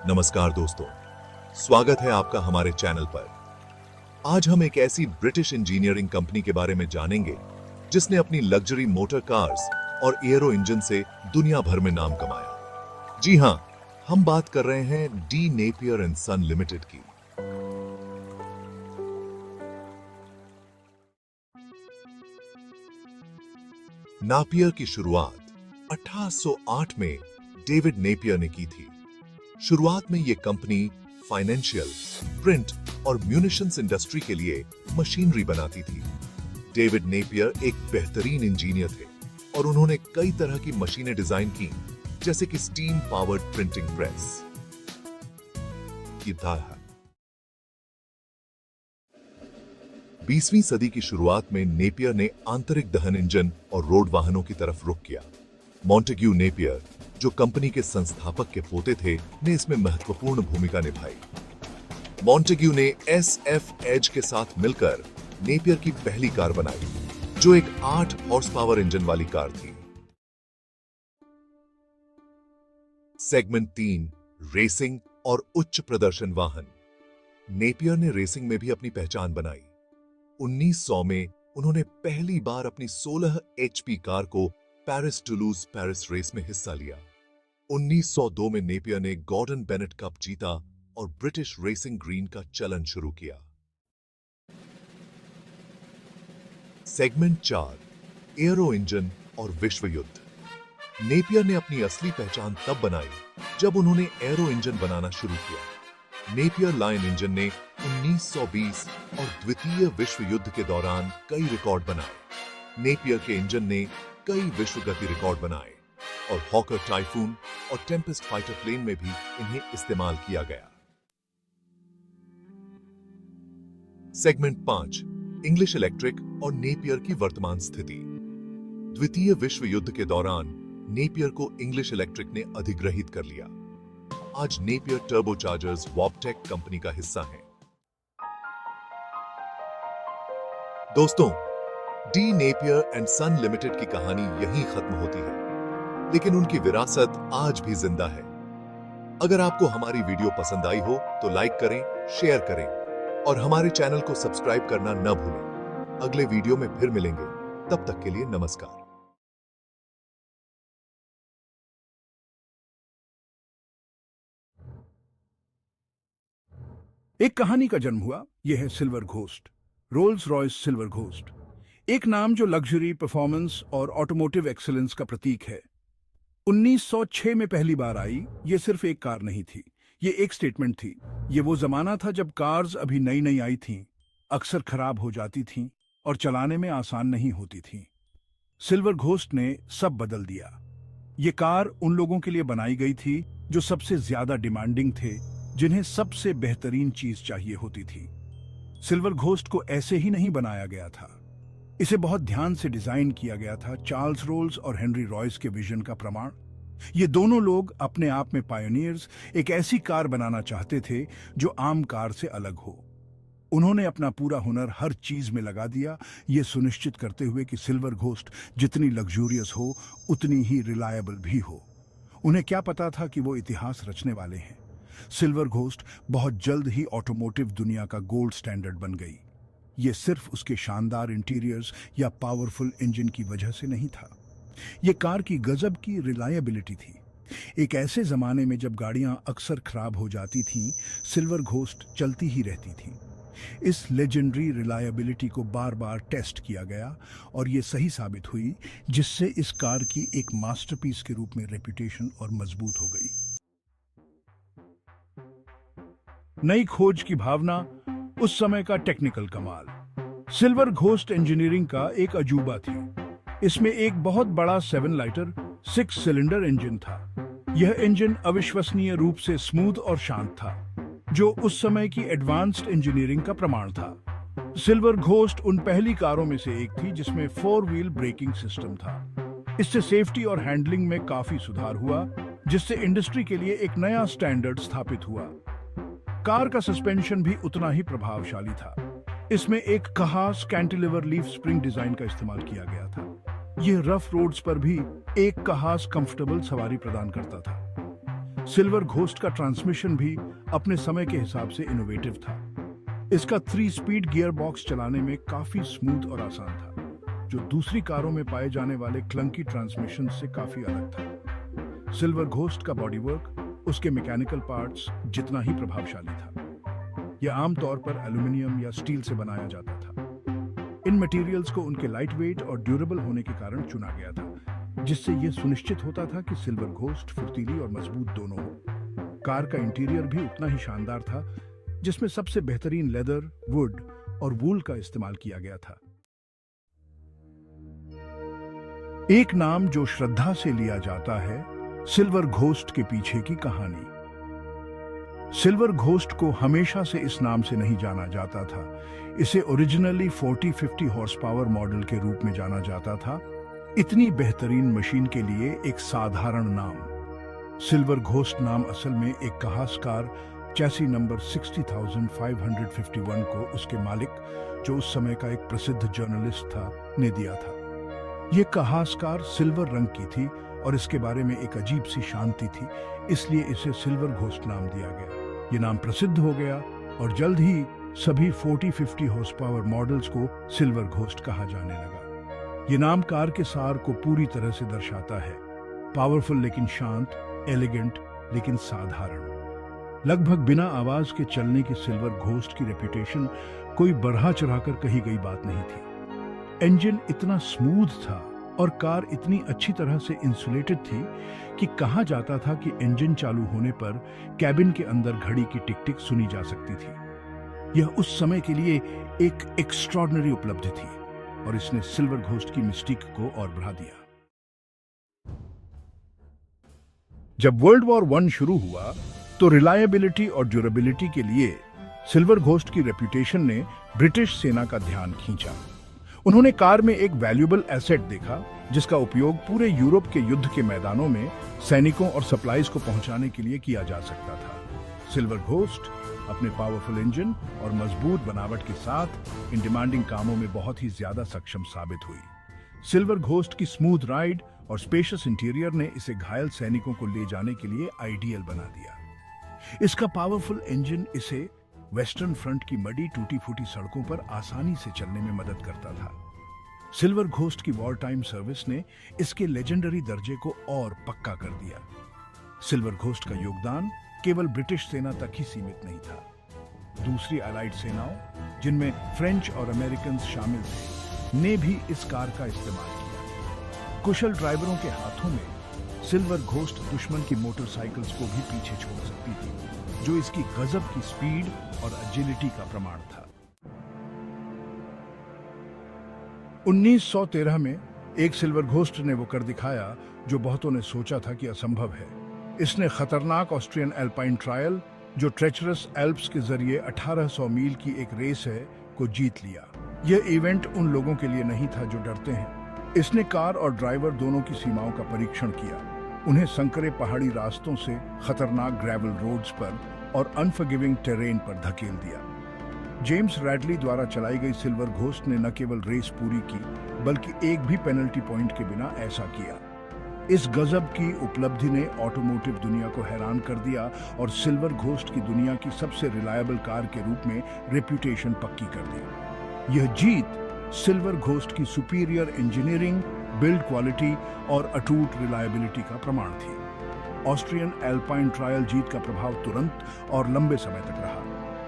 नमस्कार दोस्तों, स्वागत है आपका हमारे चैनल पर। आज हम एक ऐसी ब्रिटिश इंजीनियरिंग कंपनी के बारे में जानेंगे जिसने अपनी लग्जरी मोटर कार्स और एयरो इंजन से दुनिया भर में नाम कमाया। जी हां, हम बात कर रहे हैं D Napier and son limited की। नापियर की शुरुआत 1808 में डेविड नेपियर ने की थी। शुरुआत में यह कंपनी फाइनेंशियल, प्रिंट और म्यूनिशंस इंडस्ट्री के लिए मशीनरी बनाती थी। डेविड नेपियर एक बेहतरीन इंजीनियर थे और उन्होंने कई तरह की मशीनें डिजाइन की, जैसे कि स्टीम पावर्ड प्रिंटिंग प्रेस। की 20वीं सदी की शुरुआत में नेपियर ने आंतरिक दहन इंजन और रोड वाहनों की तरफ रुख किया। मॉन्टेग्यू नेपियर, जो कंपनी के संस्थापक के पोते थे, ने इसमें महत्वपूर्ण भूमिका निभाई। मॉन्टेग्यू ने SF एज के साथ मिलकर नेपियर की पहली कार बनाई, जो एक 8 हॉर्स पावर इंजन वाली कार थी। सेगमेंट 3, रेसिंग और उच्च प्रदर्शन वाहन। नेपियर ने रेसिंग में भी अपनी पहचान बनाई। 1900 में उन्होंने पहली बार अपनी 16 HP कार को पेरिस टुलूज पेरिस रेस में हिस्सा लिया। 1902 में नेपियर ने गॉर्डन बेनेट कप जीता और ब्रिटिश रेसिंग ग्रीन का चलन शुरू किया। सेगमेंट 4, एयरो इंजन और विश्व युद्ध। नेपियर ने अपनी असली पहचान तब बनाई जब उन्होंने एयरो इंजन बनाना शुरू किया। नेपियर लायन इंजन ने 1920 और द्वितीय विश्व युद्ध के दौरान कई रिकॉर्ड बनाए। नेपियर के इंजन ने कई विश्व गति रिकॉर्ड बनाए और हॉकर टाइफून और टेम्पेस्ट फाइटर प्लेन में भी इन्हें इस्तेमाल किया गया। सेगमेंट 5, इंग्लिश इलेक्ट्रिक और नेपियर की वर्तमान स्थिति। द्वितीय विश्व युद्ध के दौरान नेपियर को इंग्लिश इलेक्ट्रिक ने अधिग्रहित कर लिया। आज नेपियर टर्बोचार्जर्स वॉबटेक कंपनी का हिस्सा है। दोस्तों, D Napier and son limited की कहानी यहीं खत्म होती है, लेकिन उनकी विरासत आज भी जिंदा है। अगर आपको हमारी वीडियो पसंद आई हो तो लाइक करें, शेयर करें और हमारे चैनल को सब्सक्राइब करना न भूलें। अगले वीडियो में फिर मिलेंगे, तब तक के लिए नमस्कार। एक कहानी का जन्म हुआ। यह है silver ghost, Rolls Royce silver ghost. एक नाम जो लग्जरी, परफॉर्मेंस और ऑटोमोटिव एक्सीलेंस का प्रतीक है। 1906 में पहली बार आई। यह सिर्फ एक कार नहीं थी, यह एक स्टेटमेंट थी। यह वो जमाना था जब कार्स अभी नई नई आई थीं, अक्सर खराब हो जाती थीं और चलाने में आसान नहीं होती थीं। सिल्वर घोस्ट ने सब बदल दिया। यह कार उन लोगों के लिए बनाई गई थी जो सबसे ज्यादा डिमांडिंग थे, जिन्हें सबसे बेहतरीन चीज चाहिए होती थी। सिल्वर घोस्ट को ऐसे ही नहीं बनाया गया था, इसे बहुत ध्यान से डिजाइन किया गया था। चार्ल्स रोल्स और हेनरी रॉयस के विजन का प्रमाण। ये दोनों लोग अपने आप में पायोनियर्स, एक ऐसी कार बनाना चाहते थे जो आम कार से अलग हो। उन्होंने अपना पूरा हुनर हर चीज में लगा दिया, ये सुनिश्चित करते हुए कि सिल्वर घोस्ट जितनी लग्जूरियस हो उतनी ही रिलायबल भी हो। उन्हें क्या पता था कि वो इतिहास रचने वाले हैं। सिल्वर घोस्ट बहुत जल्द ही ऑटोमोटिव दुनिया का गोल्ड स्टैंडर्ड बन गई। ये सिर्फ उसके शानदार इंटीरियर्स या पावरफुल इंजन की वजह से नहीं था, ये कार की गजब की रिलायबिलिटी थी। एक ऐसे जमाने में जब गाड़ियां अक्सर खराब हो जाती थीं, सिल्वर घोस्ट चलती ही रहती थी। इस लेजेंडरी रिलायबिलिटी को बार बार टेस्ट किया गया और ये सही साबित हुई, जिससे इस कार की एक मास्टरपीस के रूप में रेपुटेशन और मजबूत हो गई। नई खोज की भावना, उस समय का टेक्निकल कमाल। सिल्वर घोस्ट इंजीनियरिंग का एक अजूबा थी। इसमें एक बहुत बड़ा 7 लाइटर 6 सिलेंडर इंजन था। यह इंजन अविश्वसनीय रूप से स्मूथ और शांत था, जो उस समय की एडवांस्ड इंजीनियरिंग का प्रमाण था। सिल्वर घोस्ट उन पहली कारों में से एक थी जिसमें 4 व्हील ब्रेकिंग सिस्टम था। इससे सेफ्टी और हैंडलिंग में काफी सुधार हुआ, जिससे इंडस्ट्री के लिए एक नया स्टैंडर्ड स्थापित हुआ। कार का सस्पेंशन भी उतना ही प्रभावशाली था। इसमें एक कहास कैंटिलीवर लीफ स्प्रिंग डिजाइन का इस्तेमाल किया गया था। यह रफ रोड्स पर भी एक कहास कंफर्टेबल सवारी प्रदान करता था। सिल्वर घोस्ट का ट्रांसमिशन भी अपने समय के हिसाब से इनोवेटिव था। इसका 3 स्पीड गियर बॉक्स चलाने में काफी स्मूथ और आसान था, जो दूसरी कारों में पाए जाने वाले क्लंकी ट्रांसमिशन से काफी अलग था। सिल्वर घोस्ट का बॉडीवर्क उसके मैकेनिकल पार्ट्स जितना ही प्रभावशाली था। यह आमतौर पर एल्यूमिनियम या स्टील से बनाया जाता था। इन मटेरियल्स को उनके लाइट वेट और ड्यूरेबल होने के कारण चुना गया था, जिससे यह सुनिश्चित होता था कि सिल्वर घोस्ट फुर्तीली और मजबूत दोनों हो। कार का इंटीरियर भी उतना ही शानदार था, जिसमें सबसे बेहतरीन लेदर, वुड और वूल का इस्तेमाल किया गया था। एक नाम जो श्रद्धा से लिया जाता है, सिल्वर घोस्ट के पीछे की कहानी। सिल्वर घोस्ट को हमेशा से इस नाम से नहीं जाना जाता था। इसे ओरिजिनली 40-50 हॉर्स पावर मॉडल के रूप में जाना जाता था। इतनी बेहतरीन मशीन के लिए एक साधारण नाम। सिल्वर घोस्ट नाम असल में एक कहास कार चैसी नंबर 60,551 को उसके मालिक, जो उस समय का एक प्रसिद्ध जर्नलिस्ट था, ने दिया था। यह कहास कार सिल्वर रंग की थी और इसके बारे में एक अजीब सी शांति थी, इसलिए इसे सिल्वर घोस्ट नाम दिया गया। यह नाम प्रसिद्ध हो गया और जल्द ही सभी 40-50 हॉर्स पावर मॉडल्स को सिल्वर घोस्ट कहा जाने लगा। यह नाम कार के सार को पूरी तरह से दर्शाता है। पावरफुल लेकिन शांत, एलिगेंट लेकिन साधारण। लगभग बिना आवाज के चलने की सिल्वर घोस्ट की रेपुटेशन कोई बढ़ा चढ़ाकर कही गई बात नहीं थी। इंजन इतना स्मूथ था और कार इतनी अच्छी तरह से इंसुलेटेड थी कि कहा जाता था कि इंजन चालू होने पर कैबिन के अंदर घड़ी की टिक टिक सुनी जा सकती थी। यह उस समय के लिए एक एक्स्ट्रॉर्डिनरी उपलब्धि थी और इसने सिल्वर घोस्ट की मिस्टिक को और बढ़ा दिया। जब वर्ल्ड वॉर 1 शुरू हुआ तो रिलायबिलिटी और ड्यूरेबिलिटी के लिए सिल्वर घोस्ट की रेपुटेशन ने ब्रिटिश सेना का ध्यान खींचा। उन्होंने कार में एक वैल्यूएबल एसेट देखा, जिसका उपयोग पूरे यूरोप के युद्ध के मैदानों में सैनिकों और सप्लाईज को पहुंचाने के लिए किया जा सकता था। सिल्वर घोस्ट अपने पावरफुल इंजन और मजबूत बनावट के साथ इन डिमांडिंग कामों में बहुत ही ज्यादा सक्षम साबित हुई। सिल्वर घोस्ट की स्मूथ राइड और स्पेशियस इंटीरियर ने इसे घायल सैनिकों को ले जाने के लिए आइडियल बना दिया। इसका पावरफुल इंजन इसे वेस्टर्न फ्रंट की मडी टूटी फूटी सड़कों पर आसानी से चलने में मदद करता था। सिल्वर घोस्ट की वॉर टाइम सर्विस ने इसके लेजेंडरी दर्जे को और पक्का कर दिया। सिल्वर घोस्ट का योगदान केवल ब्रिटिश सेना तक ही सीमित नहीं था। दूसरी अलाइड सेनाओं, जिनमें फ्रेंच और अमेरिकन शामिल थे, ने भी इस कार का इस्तेमाल किया। कुशल ड्राइवरों के हाथों में सिल्वर घोस्ट दुश्मन की मोटरसाइकिल्स को भी पीछे छोड़ सकती थी, जो इसकी गजब की स्पीड और एजिलिटी का प्रमाण था। 1913 में एक सिल्वर घोस्ट ने वो कर दिखाया जो बहुतों ने सोचा था कि असंभव है। इसने खतरनाक ऑस्ट्रियन एल्पाइन ट्रायल, जो ट्रेचरस एल्प्स के जरिए 1800 मील की एक रेस है, को जीत लिया। यह इवेंट उन लोगों के लिए नहीं था जो डरते हैं। इसने कार और ड्राइवर दोनों की सीमाओं का परीक्षण किया, उन्हें संकरे पहाड़ी रास्तों से खतरनाक ग्रेवल रोड्स पर और अनफॉरगिविंग टेरेन पर धकेल दिया। जेम्स रैडली द्वारा चलाई गई सिल्वर घोस्ट ने न केवल रेस पूरी की, बल्कि एक भी पेनल्टी पॉइंट के बिना ऐसा किया। इस गजब की उपलब्धि ने ऑटोमोटिव दुनिया को हैरान कर दिया और सिल्वर घोस्ट की दुनिया की सबसे रिलायबल कार के रूप में रेप्यूटेशन पक्की कर दी। यह जीत सिल्वर घोस्ट की सुपीरियर इंजीनियरिंग, बिल्ड क्वालिटी और अटूट रिलायबिलिटी का प्रमाण थी। ऑस्ट्रियन एल्पाइन ट्रायल जीत का प्रभाव तुरंत और लंबे समय तक रहा।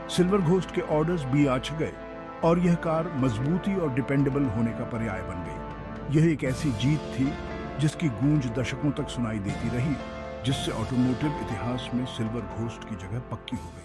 सिल्वर घोस्ट के ऑर्डर्स भी आच गए और यह कार मजबूती और डिपेंडेबल होने का पर्याय बन गई। यह एक ऐसी जीत थी जिसकी गूंज दशकों तक सुनाई देती रही, जिससे ऑटोमोटिव इतिहास में सिल्वर घोस्ट की जगह पक्की हो गई।